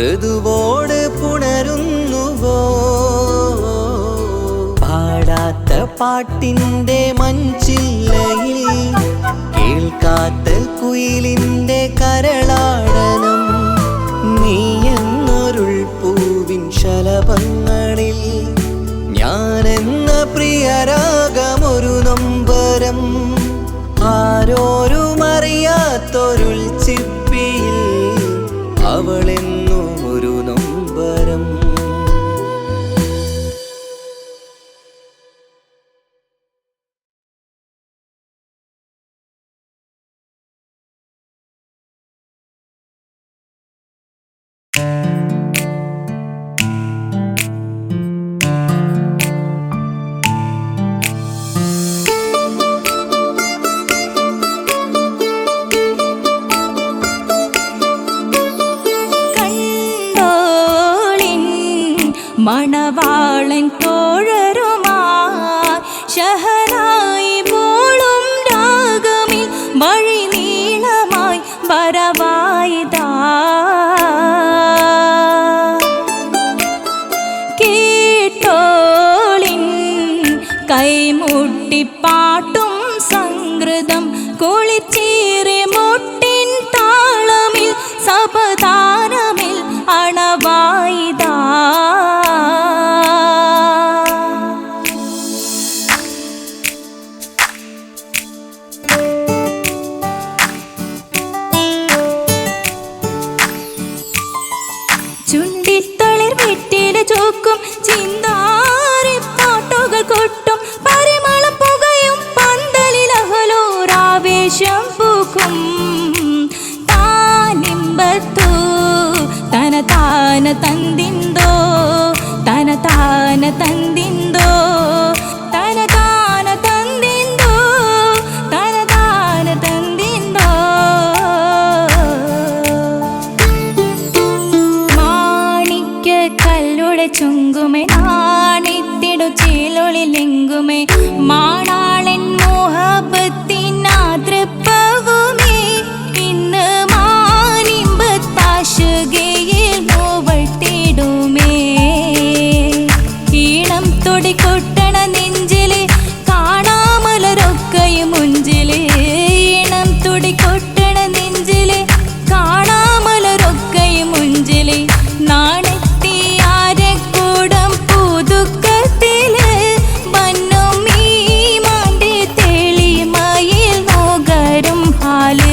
ഋതുവോട് പുണരുന്നുവോ? പാടാത്ത പാട്ടിൻ്റെ മഞ്ചില്ലയിൽ കേൾക്കാത്ത കുയിലിൻ്റെ കരളാടനം നീ എന്നൊരുൾ പൂവിൻ ശലഭങ്ങളിൽ ഞാനെന്ന പ്രിയരാഗമൊരു നൊമ്പരം ആരോരും അറിയാത്തൊരുൾ ചിപ്പിയിൽ അവളെന്നും ഒരു നൊമ്പരം. മണവാളൻ തോഴരുമായി ഷഹനായി പോളും രാഗമിൽ വഴി നീളമായി വരവായിതാ കേട്ടോളിൻ കൈമുട്ടിപ്പാട്ടും സംഗൃതം കുളിച്ചേറി മുട്ടിൻ താളമിൽ സപതാരമിൽ അണവായിതാ ചുണ്ടിത്തളിർ വെറ്റില ചോക്കും ചിന്താരി പാട്ടുകൾ കൊട്ടും പരിമളം പുകയും പന്തലിൽ അഹലോരാവേശം പൂക്കും താനിമ്പത്തു തന താന തന്തിന്തോ തന താന തന്തിന്തോ തന താന തന്തിന്തോ തന താന തന്തിന്തോ മാണിക്യ കല്ലുടെ ചുങ്കുമേ നാണിത്തിടു ചേലൊളിലെങ്കുമേ മാണാളൻ മോഹബത്തിനാതൃപ്പവുമേ ഇന്ന് മാനിമ്പത്താശുകയിൽ മൂവട്ടിടുമേ ഈണം തൊടികൊട്ടണ നെഞ്ചില് കാണാമലരൊക്കെയും മുഞ്ചില് ഈണം തൊടികൊട്ടണ നെഞ്ചില് കാണാമലരൊക്കെയും മുഞ്ചില് നാണത്തിയാരക്കൂടം പുതുക്കത്തില് വന്നും ഈ മാന്റെ തെളിമയിൽ നോകരും ഹാല്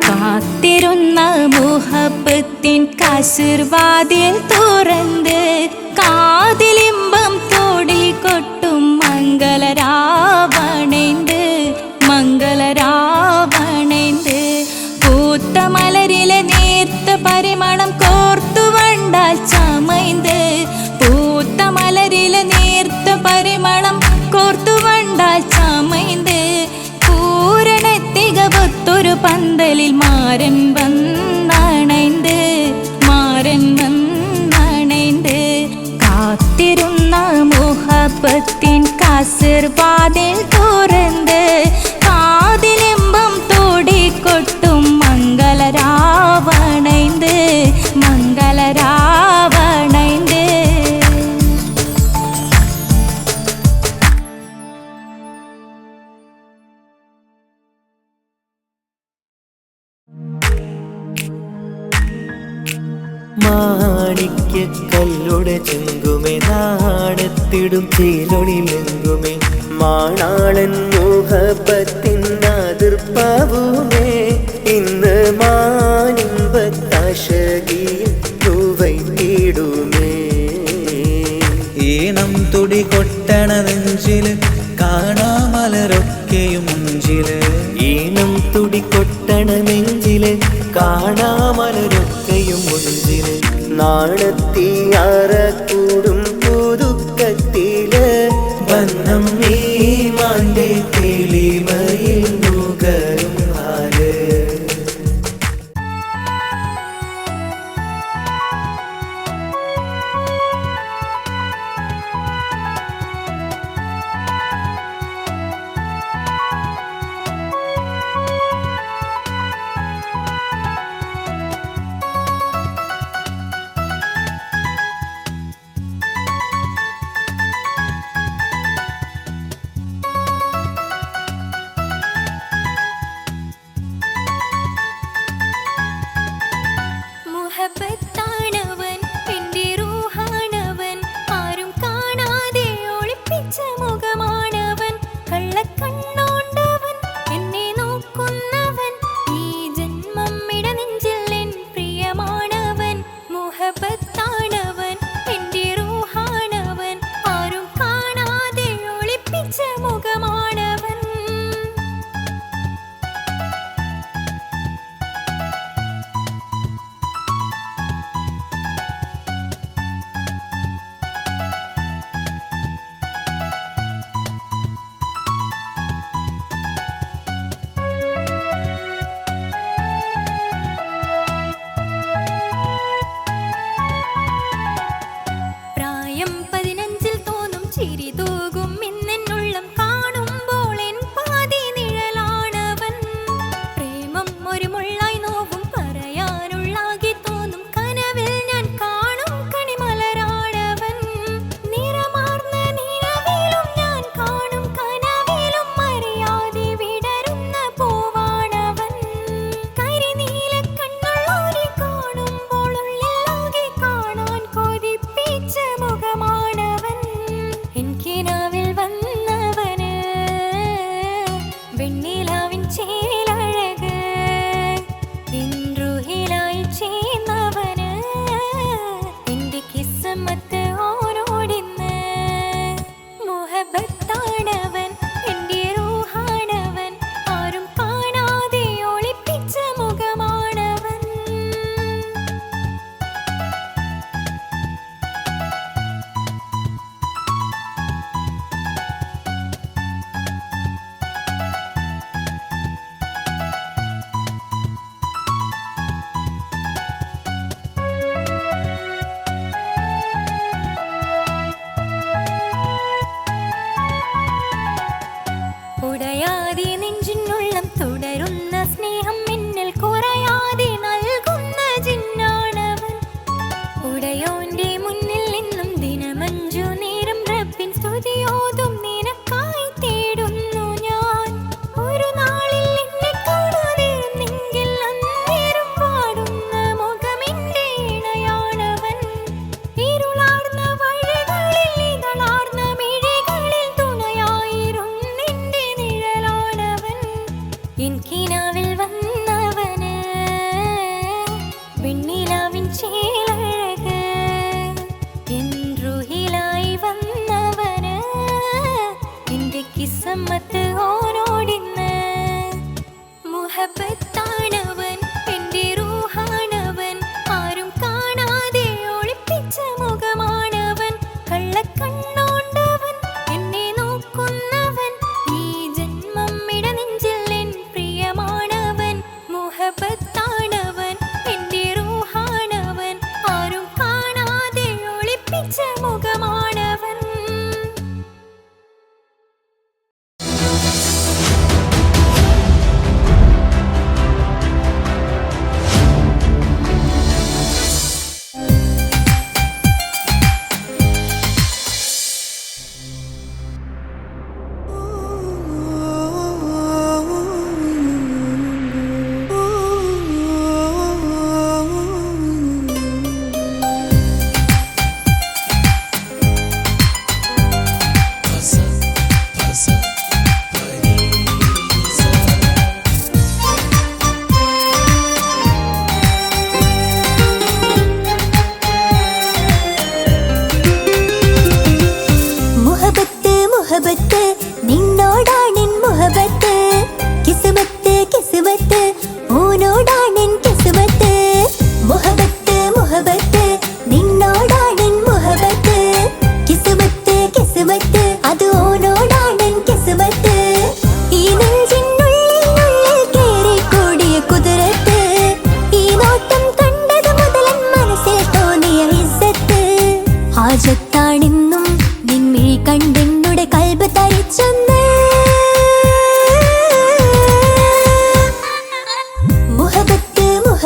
കാത്തിരുന്ന മുഹബത്തിൻ കസിർവാതിൽ തുറന്ന് കാതിലിമ്പം തോടി കൊട്ടും മംഗളരാവണേന്ത് മംഗളരാവണേന്ത് പൂത്ത മലരിലെ നേർത്ത പരിമളം കോർത്തു വണ്ടാൽ ചമൈന്ത് പൂത്ത മലരിലെ നേർത്ത പരിമളം കോർത്തു വണ്ടാൽ ചമൈന്ത് പൂരണത്തികവൊത്തൊരു പന്തലിൽ മാരൻ വന്നണൈന്ത് മാരൻ വന്നണൈന്ത് കാത്തിരുന്ന മുഹബത്തിൻ കസിർവാതിൽ തുറന്ന് കാതിലിമ്പം തോടിക്കൊട്ടും മംഗളരാവണൈന്ത് മംഗളരാവണൈന്ത് മാണിക്യ കല്ലുടെ ചെങ്കുമേ നാണത്തിടും ചേലൊളിലെങ്കുമേ മാണാളൻ മോഹബത്തിൻ അതിർപ്പാവുമേ ഇന്ന് മാനിമ്പത്താശകിയിൽ തൂവൈത്തിടുമേ ഈണം തുടി കൊട്ടണ നെഞ്ചില് കാണാമലരൊക്കെയും മുഞ്ചില് ഈണം തുടികൊട്ടണ നെഞ്ചില് കാണാമലരൊക്കെയും മുഞ്ചില് നാണത്തിയാറക്കൂടും പുതുക്കത്തില് ബന്ധം ഈ മാന്റെ തെളിമയിൽ നുകരും ഹാല് മുഹബത്താണവൻ എൻ്റെ റൂഹാണവൻ ആരും കാണാതെ ഒളിപ്പിച്ച മുഖമാണവൻ കള്ളക്കണ്ണോണ്ടവൻ എന്നെ നോക്കുന്നവൻ ഈ ജന്മം ഇടനെഞ്ചിൽ എൻ പ്രിയമാണവൻ മുഹബത്താണവൻ എൻ്റെ റൂഹാണവൻ ആരും കാണാതെ ഒളിപ്പിച്ച മുഖമാണവൻ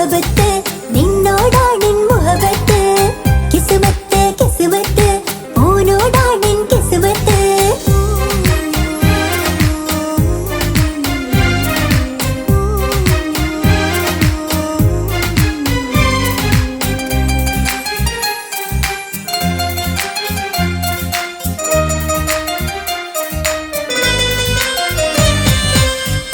മുഹബത്ത് നിന്നോടാണെൻ മുഹബത്ത് കിസ്മത്ത് കിസ്മത്ത് ഓനോടാണെൻ കിസ്മത്ത്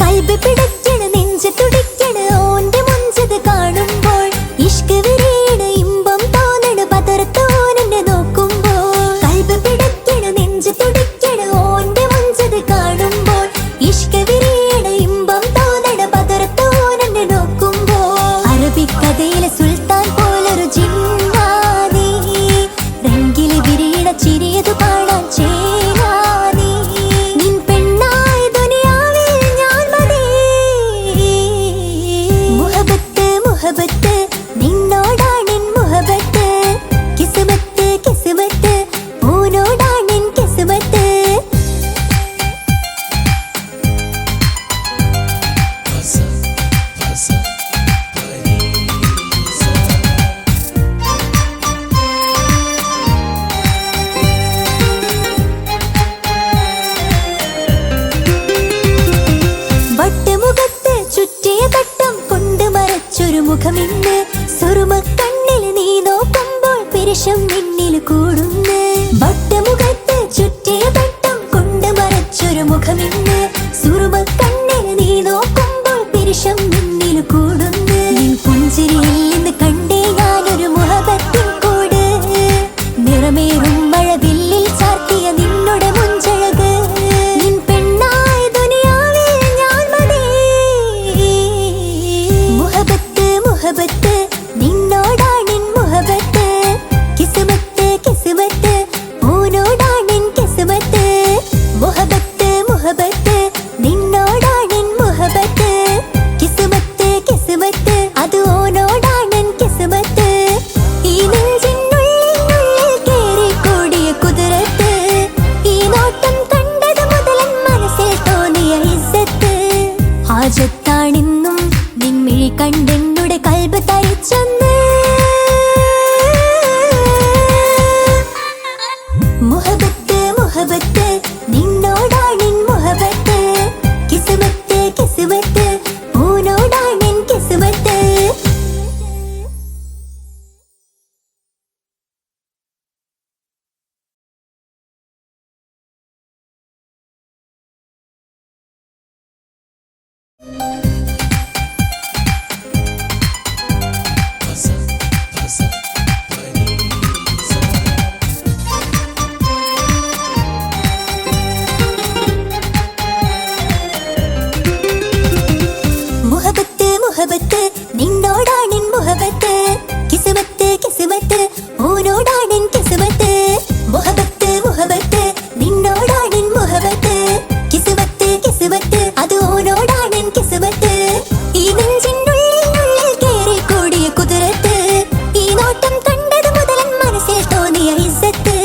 കൽബ് പിടയ്ക്കണ നെഞ്ച് തുടിക്കണ ഓന്റെ മുഞ്ചത് കാണുമ്പോൾ ഇഷ്ക് വിരിയണ ഇമ്പം തോന്നണ പതർത്തോനെ നോക്കുമ്പോൾ കൽബ് പിടയ്ക്കണ നെഞ്ച് തുടിക്കണ ഓന്റെ മുഞ്ചത് കാണുമ്പോൾ ഇഷ്ക് വിരിയണ ഇമ്പം തോന്നണ പതർത്തോനെ നോക്കുമ്പോൾ അറബിക്കഥയിലെ സുൽത്താൻ പോലൊരു ജിന്നാനീ രംഗില് വിരിയണ ചിരിയതു കാണാൻ ചേരാനീ നിൻ പെണ്ണായ ദുനിയാവിൽ ഞാൻ മതി മുഹബത്ത് മുഹബത്ത് നിന്നോടാണെൻ മുഹബത്ത് കിസ്മത്ത് കിസ്മത്ത് ഓനോടാണെൻ കിസ്മത്ത് വട്ടുമുഖത്ത് ചുറ്റിയ തട്ടം കൊണ്ട് മറച്ചൊരു മുഖമിന്ന് സുറുമക്കണ്ണിൽ നീ നോക്കുമ്പോൾ പിരിശം നിന്നിൽ കൂടുന്ന് വട്ടുമുഖത്ത് ചുറ്റിയ തട്ടം കൊണ്ട് മറച്ചൊരു മുഖമിന്ന് സുറുമക്കണ്ണിൽ നീ നോക്കുമ്പോൾ പിരിശം നിന്നിൽ കൂടുന്ന് നിൻ പുഞ്ചിരിയിൽ നിന്ന് കണ്ടേ ഞാനൊരു മുഹബത്തിൻ കൂട് നിറമേറും മഴവില്ലിൽ ചാർത്തിയ നിന്നുടെ മുഞ്ചഴക് നിൻ പെണ്ണായ ദുനിയാവിൽ ഞാൻ മതി മുഹബത്ത് മുഹബത്ത് നിന്നോടാണെൻ മുഹബത്ത് കിസ്മത്ത് കിസ്മത്ത് ഓനോടാണെൻ കിസ്മത്ത് മുഹബത്ത് മുഹബത്ത് നിന്നോടാണെൻ മുഹബത്ത് കിസ്മത്ത് കിസ്മത്ത് അത് ഓനോടാണെൻ കിസ്മത്ത് ഈ നെഞ്ചിനുള്ളിൽ കേറി കൂടിയ കുതിരത്ത് ഈ നോട്ടം കണ്ടത് മുതലൻ മനസ്സിൽ തോന്നിയ ഇസ്സത്ത് ഹാജത്താണെന്നും നിൻമിഴി കണ്ടെന്നുടെ കൽബ് തരിച്ചെന്ന് മുഹബത്ത് മുഹബത്ത് നിന്നോടാണെൻ മുഹബത്ത് കിസ്മത്ത് കിസ്മത്ത് ഓനോടാണെൻ കിസ്മത്ത് മുഹബത്ത് മുഹബത്ത് നിന്നോടാണെൻ മുഹബത്ത് കിസ്മത്ത് കിസ്മത്ത് ഓനോടാണെൻ കിസ്മത്ത് മുഹബത്ത് മുഹബത്ത് നിന്നോടാണെൻ മുഹബത്ത് കിസ്മത്ത് കിസ്മത്ത് അത് ഓനോടാണെൻ കിസ്മത്ത് ഈ നെഞ്ചിനുള്ളിൽ കേറി കൂടിയ കുതിരത്ത് ഈ നോട്ടം കണ്ടത് മുതലൻ മനസ്സിൽ തോന്നിയ ഇസ്സത്ത്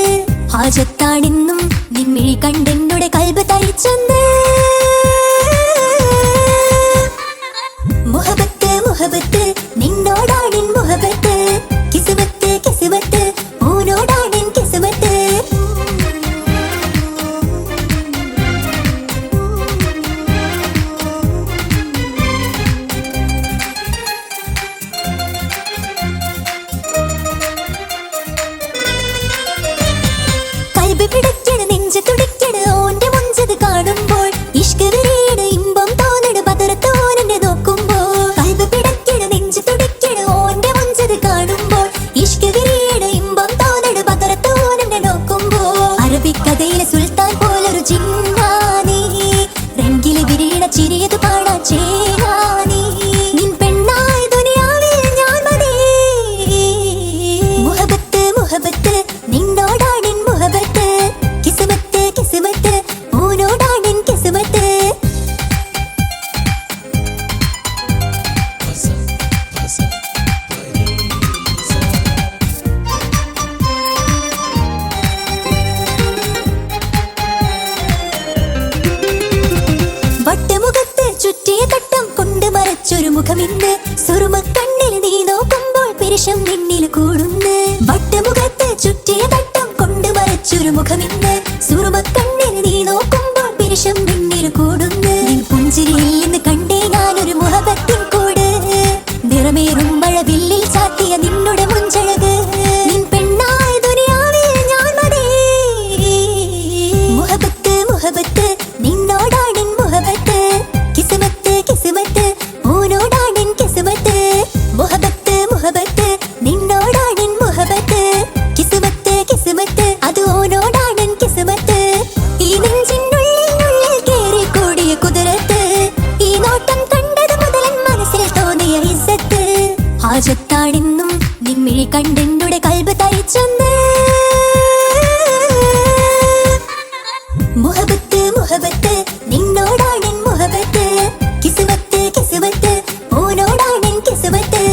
ഹാജത്താണെന്നും നിൻമിഴി കണ്ടെന്നുടെ കൽബ് തരിച്ചെന്ന് മുഹബത്ത് മുഹബത്ത് നിന്നോടാണെൻ മുഹബത്ത് സുറുമക്കണ്ണിൽ നീ നോക്കുമ്പോൾ പിരിശം നിന്നിൽ കൂടുന്നു. വട്ടമുഖത്ത് ചുറ്റിയ തട്ടം കൊണ്ട് മറച്ചൊരു മുഖമിന്ന്. സുറുമക്കണ്ണിൽ നീ നോക്കുമ്പോൾ പിരിശം നിന്നിൽ കൂടുന്നു. നിൻ പുഞ്ചിരിയിൽ നിന്ന് കണ്ടേ ഞാനൊരു മുഹബത്തിൻ കൂട്. നിറമേറും മഴവില്ലിൽ ചാത്തിയ നിന്നുടെ മുഞ്ചഴക്. നിൻ പെണ്ണായ ദുനിയാവിൽ ഞാൻ മതി. മുഹബത്ത് മുഹബത്ത് നിന്നോടാണെൻ മുഹബത്ത്. കിസ്മത്ത് കിസ്മത്ത് ഓനോടാണെൻ കിസ്മത്ത്. മുഹബത്ത് മുഹബത്ത് നിന്നോടാണെൻ മുഹബത്ത്. കിസ്മത്ത് കിസ്മത്ത് അത് ഓനോടാണെൻ കിസ്മത്ത്. ഈ നെഞ്ചിനുള്ളിൽ കേറി കൂടിയ കുതിരത്ത്. ഈ നോട്ടം കണ്ടത് മുതലൻ മനസ്സിൽ തോന്നിയ ഇസ്സത്ത്. ഹാജത്താണെന്നും നിൻമിഴി കണ്ടെന്നുടെ കൽബ് തരിച്ചെന്ന്. മുഹബത്ത് മുഹബത്ത് നിന്നോടാണെൻ മുഹബത്ത്. കിസ്മത്ത് കിസ്മത്ത് ഓനോടാണെൻ കിസ്മത്ത്.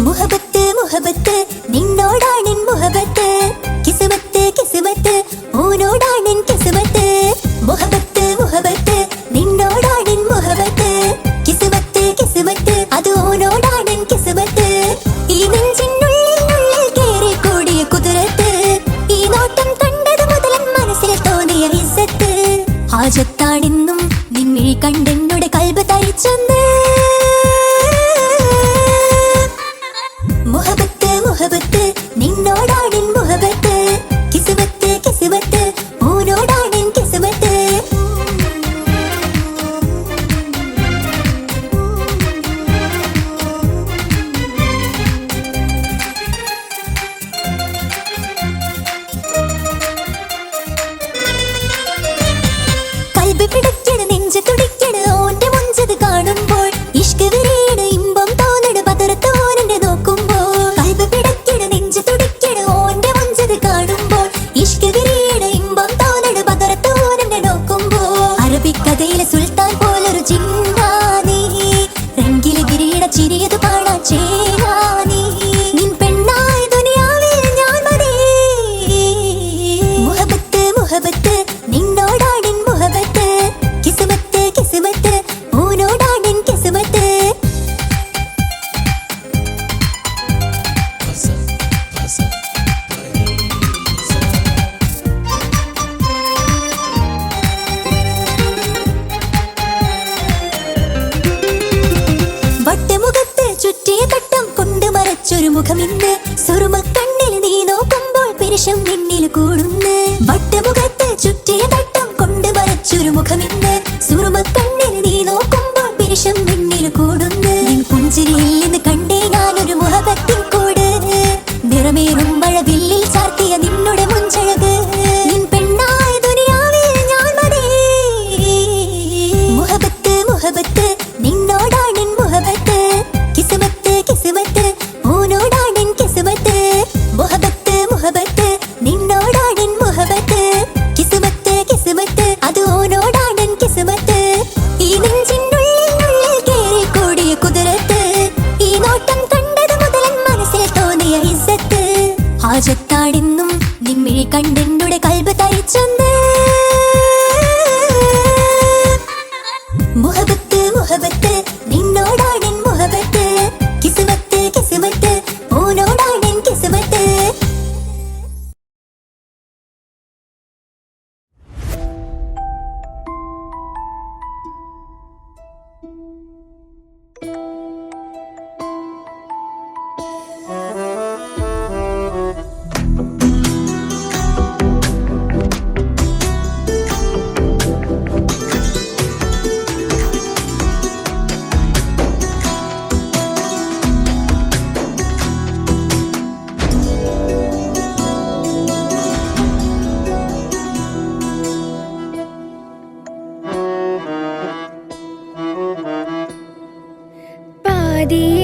മുഹബത്ത് മുഹബത്ത് നിന്നോടാണെൻ മുഹബത്ത്. കിസ്മത്ത് കിസ്മത്ത് ഓനോടാണെൻ കിസ്മത്ത്. മുഹബത്ത് മുഹബത്ത് നിന്നോടാണെൻ മുഹബത്ത്. കിസ്മത്ത് കിസ്മത്ത് അത് ഓനോടാണെൻ കിസ്മത്ത്. ഈ നെഞ്ചിനുള്ളിൽ കേറി കൂടിയ കുതിരത്ത്. ഈ നോട്ടം കണ്ടത് മുതലൻ മനസ്സിൽ തോന്നിയ ഇസ്സത്ത്. ഹാജത്താണെന്നും നിൻമിഴി കണ്ടെന്നുടെ കൽബ് തരിച്ചെന്ന്. മുഹബത്ത് മുഹബത്ത് നിന്നോടാണെൻ മുഹബത്ത്. കിസ്മത്ത് കിസ്മത്ത് ഓനോടാണെൻ കിസ്മത്ത്. കൽബ് പിടയ്ക്കണ നെഞ്ച് തുടിക്കണ ഓന്റെ മുഞ്ചത് കാണുമ്പോൾ. ഇഷ്ക് വിരിയണ ഇമ്പം തോന്നണ പതറത്ത് ഓനെ നോക്കുമ്പോൾ. കൽബ് പിടയ്ക്കണ നെഞ്ച് തുടിക്കണ ഓന്റെ മുഞ്ചത് കാണുമ്പോൾ. ഇഷ്ക് വിരിയണ ഇമ്പം തോന്നണ പതറത്ത് ഓനെ നോക്കുമ്പോൾ. അറബിക്കഥയിലെ സുൽത്താൻ പോലൊരു ചിന്താനീ. രംഗില് വിരിയണ ചിരിയത് കാണാൻ ചേരാനീ. നിൻ പെണ്ണായ ദുനിയാവിൽ ഞാൻ മതി. മുഹബത്ത് മുഹബത്ത് നിന്നോടാണെൻ മുഹബത്ത്. കിസ്മത്ത് കിസ്മത്ത് ഓനോടാണെൻ കിസ്മത്ത്. വട്ടമുഖത്ത് ചുറ്റിയ തട്ടം കൊണ്ട് മറച്ചൊരു മുഖമിന്ന്. സുറുമക്കണ്ണിൽ നീ നോക്കുമ്പോൾ പിരിശം നിന്നിൽ കൂടുന്നു. വട്ടമുഖത്ത് ചുറ്റിയ തട്ടം കൊണ്ട് മറച്ചൊരു മുഖമിന്ന്. സുറുമക്കണ്ണിൽ നീ നോക്കുമ്പോൾ പിരിശം നിന്നിൽ കൂടുന്നു. നിൻ പുഞ്ചിരിയിൽ നിന്ന് കണ്ടേ ഞാനൊരു മുഹബത്തിൻ കൂട്. നിറമേറും മഴവില്ലിൽ ചാർത്തിയ നിന്നുടെ മുഞ്ചഴക്. നിൻ പെണ്ണായ ദുനിയാവിൽ ഞാൻ മതി. മുഹബത്ത് മുഹബത്ത് നിന്നോടാണെൻ മുഹബത്ത്. കിസ്മത്ത് കിസ്മത്ത് ഓനോടാണെൻ കിസ്മത്ത്. മുഹബത്ത് മുഹബത്ത് നിന്നോടാണെൻ മുഹബത്ത്. കിസ്മത്ത് കിസ്മത്ത് അത് ഓനോടാണെൻ കിസ്മത്ത്. ഈ നെഞ്ചിനുള്ളിൽ കേറി കൂടിയ കുതിരത്ത്. ഈ നോട്ടം കണ്ടത് മുതലൻ മനസ്സിൽ തോന്നിയ ഇസ്സത്ത്. ഹാജത്താണെന്നും നിൻമിഴി കണ്ടെന്നുടെ കൽബ് തരിച്ചെന്ന്. മുഹബത്ത് മുഹബത്ത് നിന്നോടാണെൻ മുഹബത്ത്. കിസ്മത്ത് കിസ്മത്ത് ഓനോടാണെൻ കിസ്മത്ത്.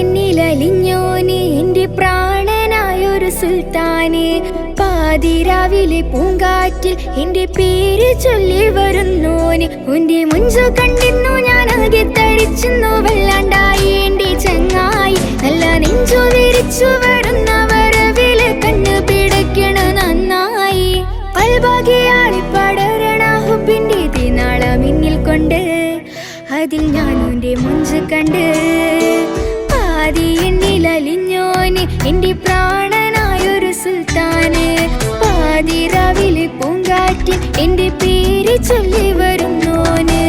പാതിയെന്നിലലിഞ്ഞോനെ എൻ്റെ പ്രാണനായൊരു സുൽത്താനെ. പാതിരാവിലെ പൂങ്കാറ്റിൽ എൻ്റെ പേര് ചൊല്ലി വരുന്നോനെ. ഉന്റെ മുഞ്ചു കണ്ടിരുന്നു ഞാൻ ഞാനാകെ തരിച്ചെന്നു വല്ലാണ്ടായി എൻ്റെ ചങ്ങായി. നല്ല നെഞ്ചു വിരിച്ചു വരുന്ന വരവില് കണ്ണു പിടയ്ക്കണ നന്നായി. പൽഭാഗിയാളി പടരണ ഹുബിൻ്റെ തിനാള മിന്നിൽ കൊണ്ട് അതിൽ ഞാനുൻ്റെ മുഞ്ച് കണ്ട് പാതി എന്നിലലിഞ്ഞോന് എൻ്റെ പ്രാണനായൊരു സുൽത്താന്. പാതിരാവിലെ പൂങ്കാറ്റിൽ എൻ്റെ പേര് ചൊല്ലി വരുന്നോന്.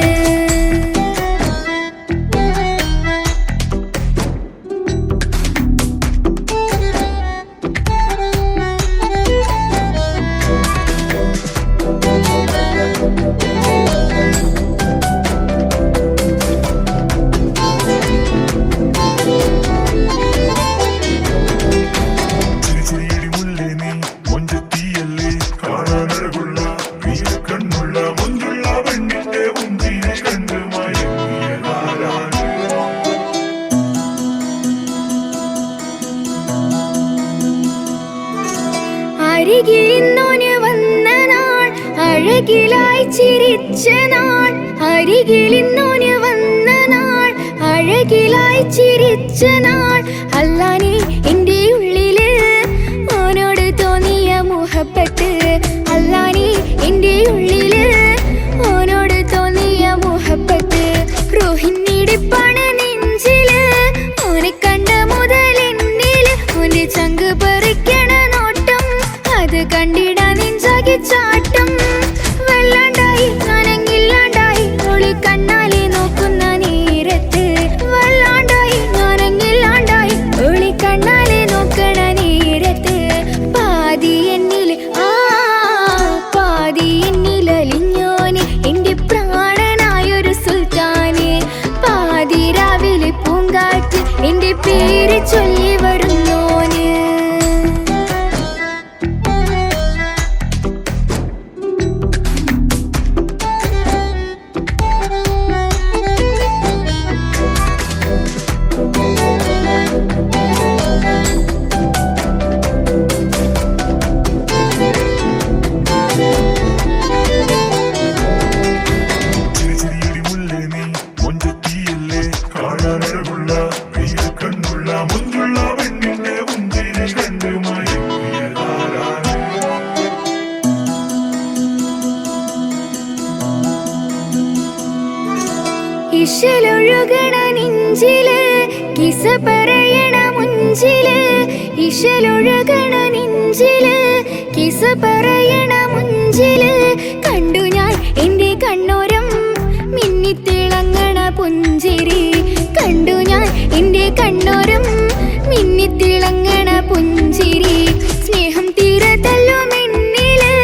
അരികിലിന്നോന് വന്ന നാൾ അഴകിലായി ചിരിച്ച നാൾ. അരികിലിന്നോന് വന്ന നാൾ അഴകിലായി ചിരിച്ച നാൾ. അല്ലാനെ എൻ്റെ ഉള്ളില് ഓനോട് തോന്നിയ മുഹബത്ത്. അല്ലാനെ എൻ്റെ ഉള്ളില് ഓനോട് തോന്നിയ മുഹബത്ത്. റോഹിണിടിപ്പാണ് നെഞ്ചില് ഓനെ കണ്ട മുതൽ എന്നില്. ഓന്റെ ചങ്ക് പറിക്കണ നോട്ടം അത് കണ്ടിട നെഞ്ചാകെ ചാട്ടം. വല്ലാണ്ടായി ഞാനങ്ങില്ലാണ്ടായി ഒളി കണ്ണാലെ നോക്കുന്ന നേരത്ത്. വല്ലാണ്ടായി ഞാനങ്ങില്ലാണ്ടായി ഒളി കണ്ണാലെ നോക്കണ നേരത്ത്. പാതി എന്നില് പാതി എന്നിലലിഞ്ഞോന് എൻ്റെ പ്രാണനായൊരു സുൽത്താന്. പാതിരാവിലെ പൂങ്കാറ്റ് എൻ്റെ പേര് ചൊല്ലി വരുന്നോന്. ഇശലൊഴുകണ നെഞ്ചില് കിസ പറയണ മുഞ്ചില്. ഇശലൊഴുകണ നെഞ്ചില് കിസ പറയണ മുഞ്ചില്. കണ്ടു ഞാൻ എൻ്റെ കണ്ണോരം മിന്നിത്തിളങ്ങണ പുഞ്ചിരി. കണ്ടു ഞാൻ എൻ്റെ കണ്ണോരം മിന്നിത്തിളങ്ങണ പുഞ്ചിരി. സ്നേഹം തീരതല്ലും എന്നില്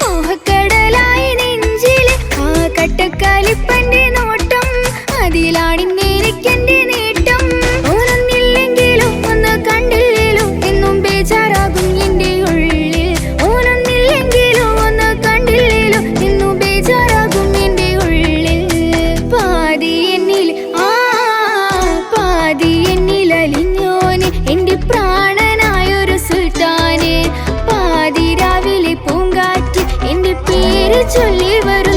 മോഹക്കടലായി നെഞ്ചില്. ആ കട്ടക്കാലിപ്പൻ്റെ നോട്ടം അതിലാണിന്നെനിക്കെന്റെ നേട്ടം. ഓനൊന്നില്ലെങ്കിലും ഒന്ന് കണ്ടില്ലേലും എന്നും ബേജാറാകും എൻ്റെ ഉള്ളിൽ. ഓനൊന്നില്ലെങ്കിലും ഒന്ന് കണ്ടില്ലേലും എന്നും ബേജാറാകും എൻ്റെ ഉള്ളിൽ. പാതി എന്നിൽ പാതി എന്നിലലിഞ്ഞോന് എൻ്റെ പ്രാണനായൊരു സുൽത്താന്. പാതിരാവിലെ പൂങ്കാറ്റ് എൻ്റെ പേര് ചൊല്ലി വരും.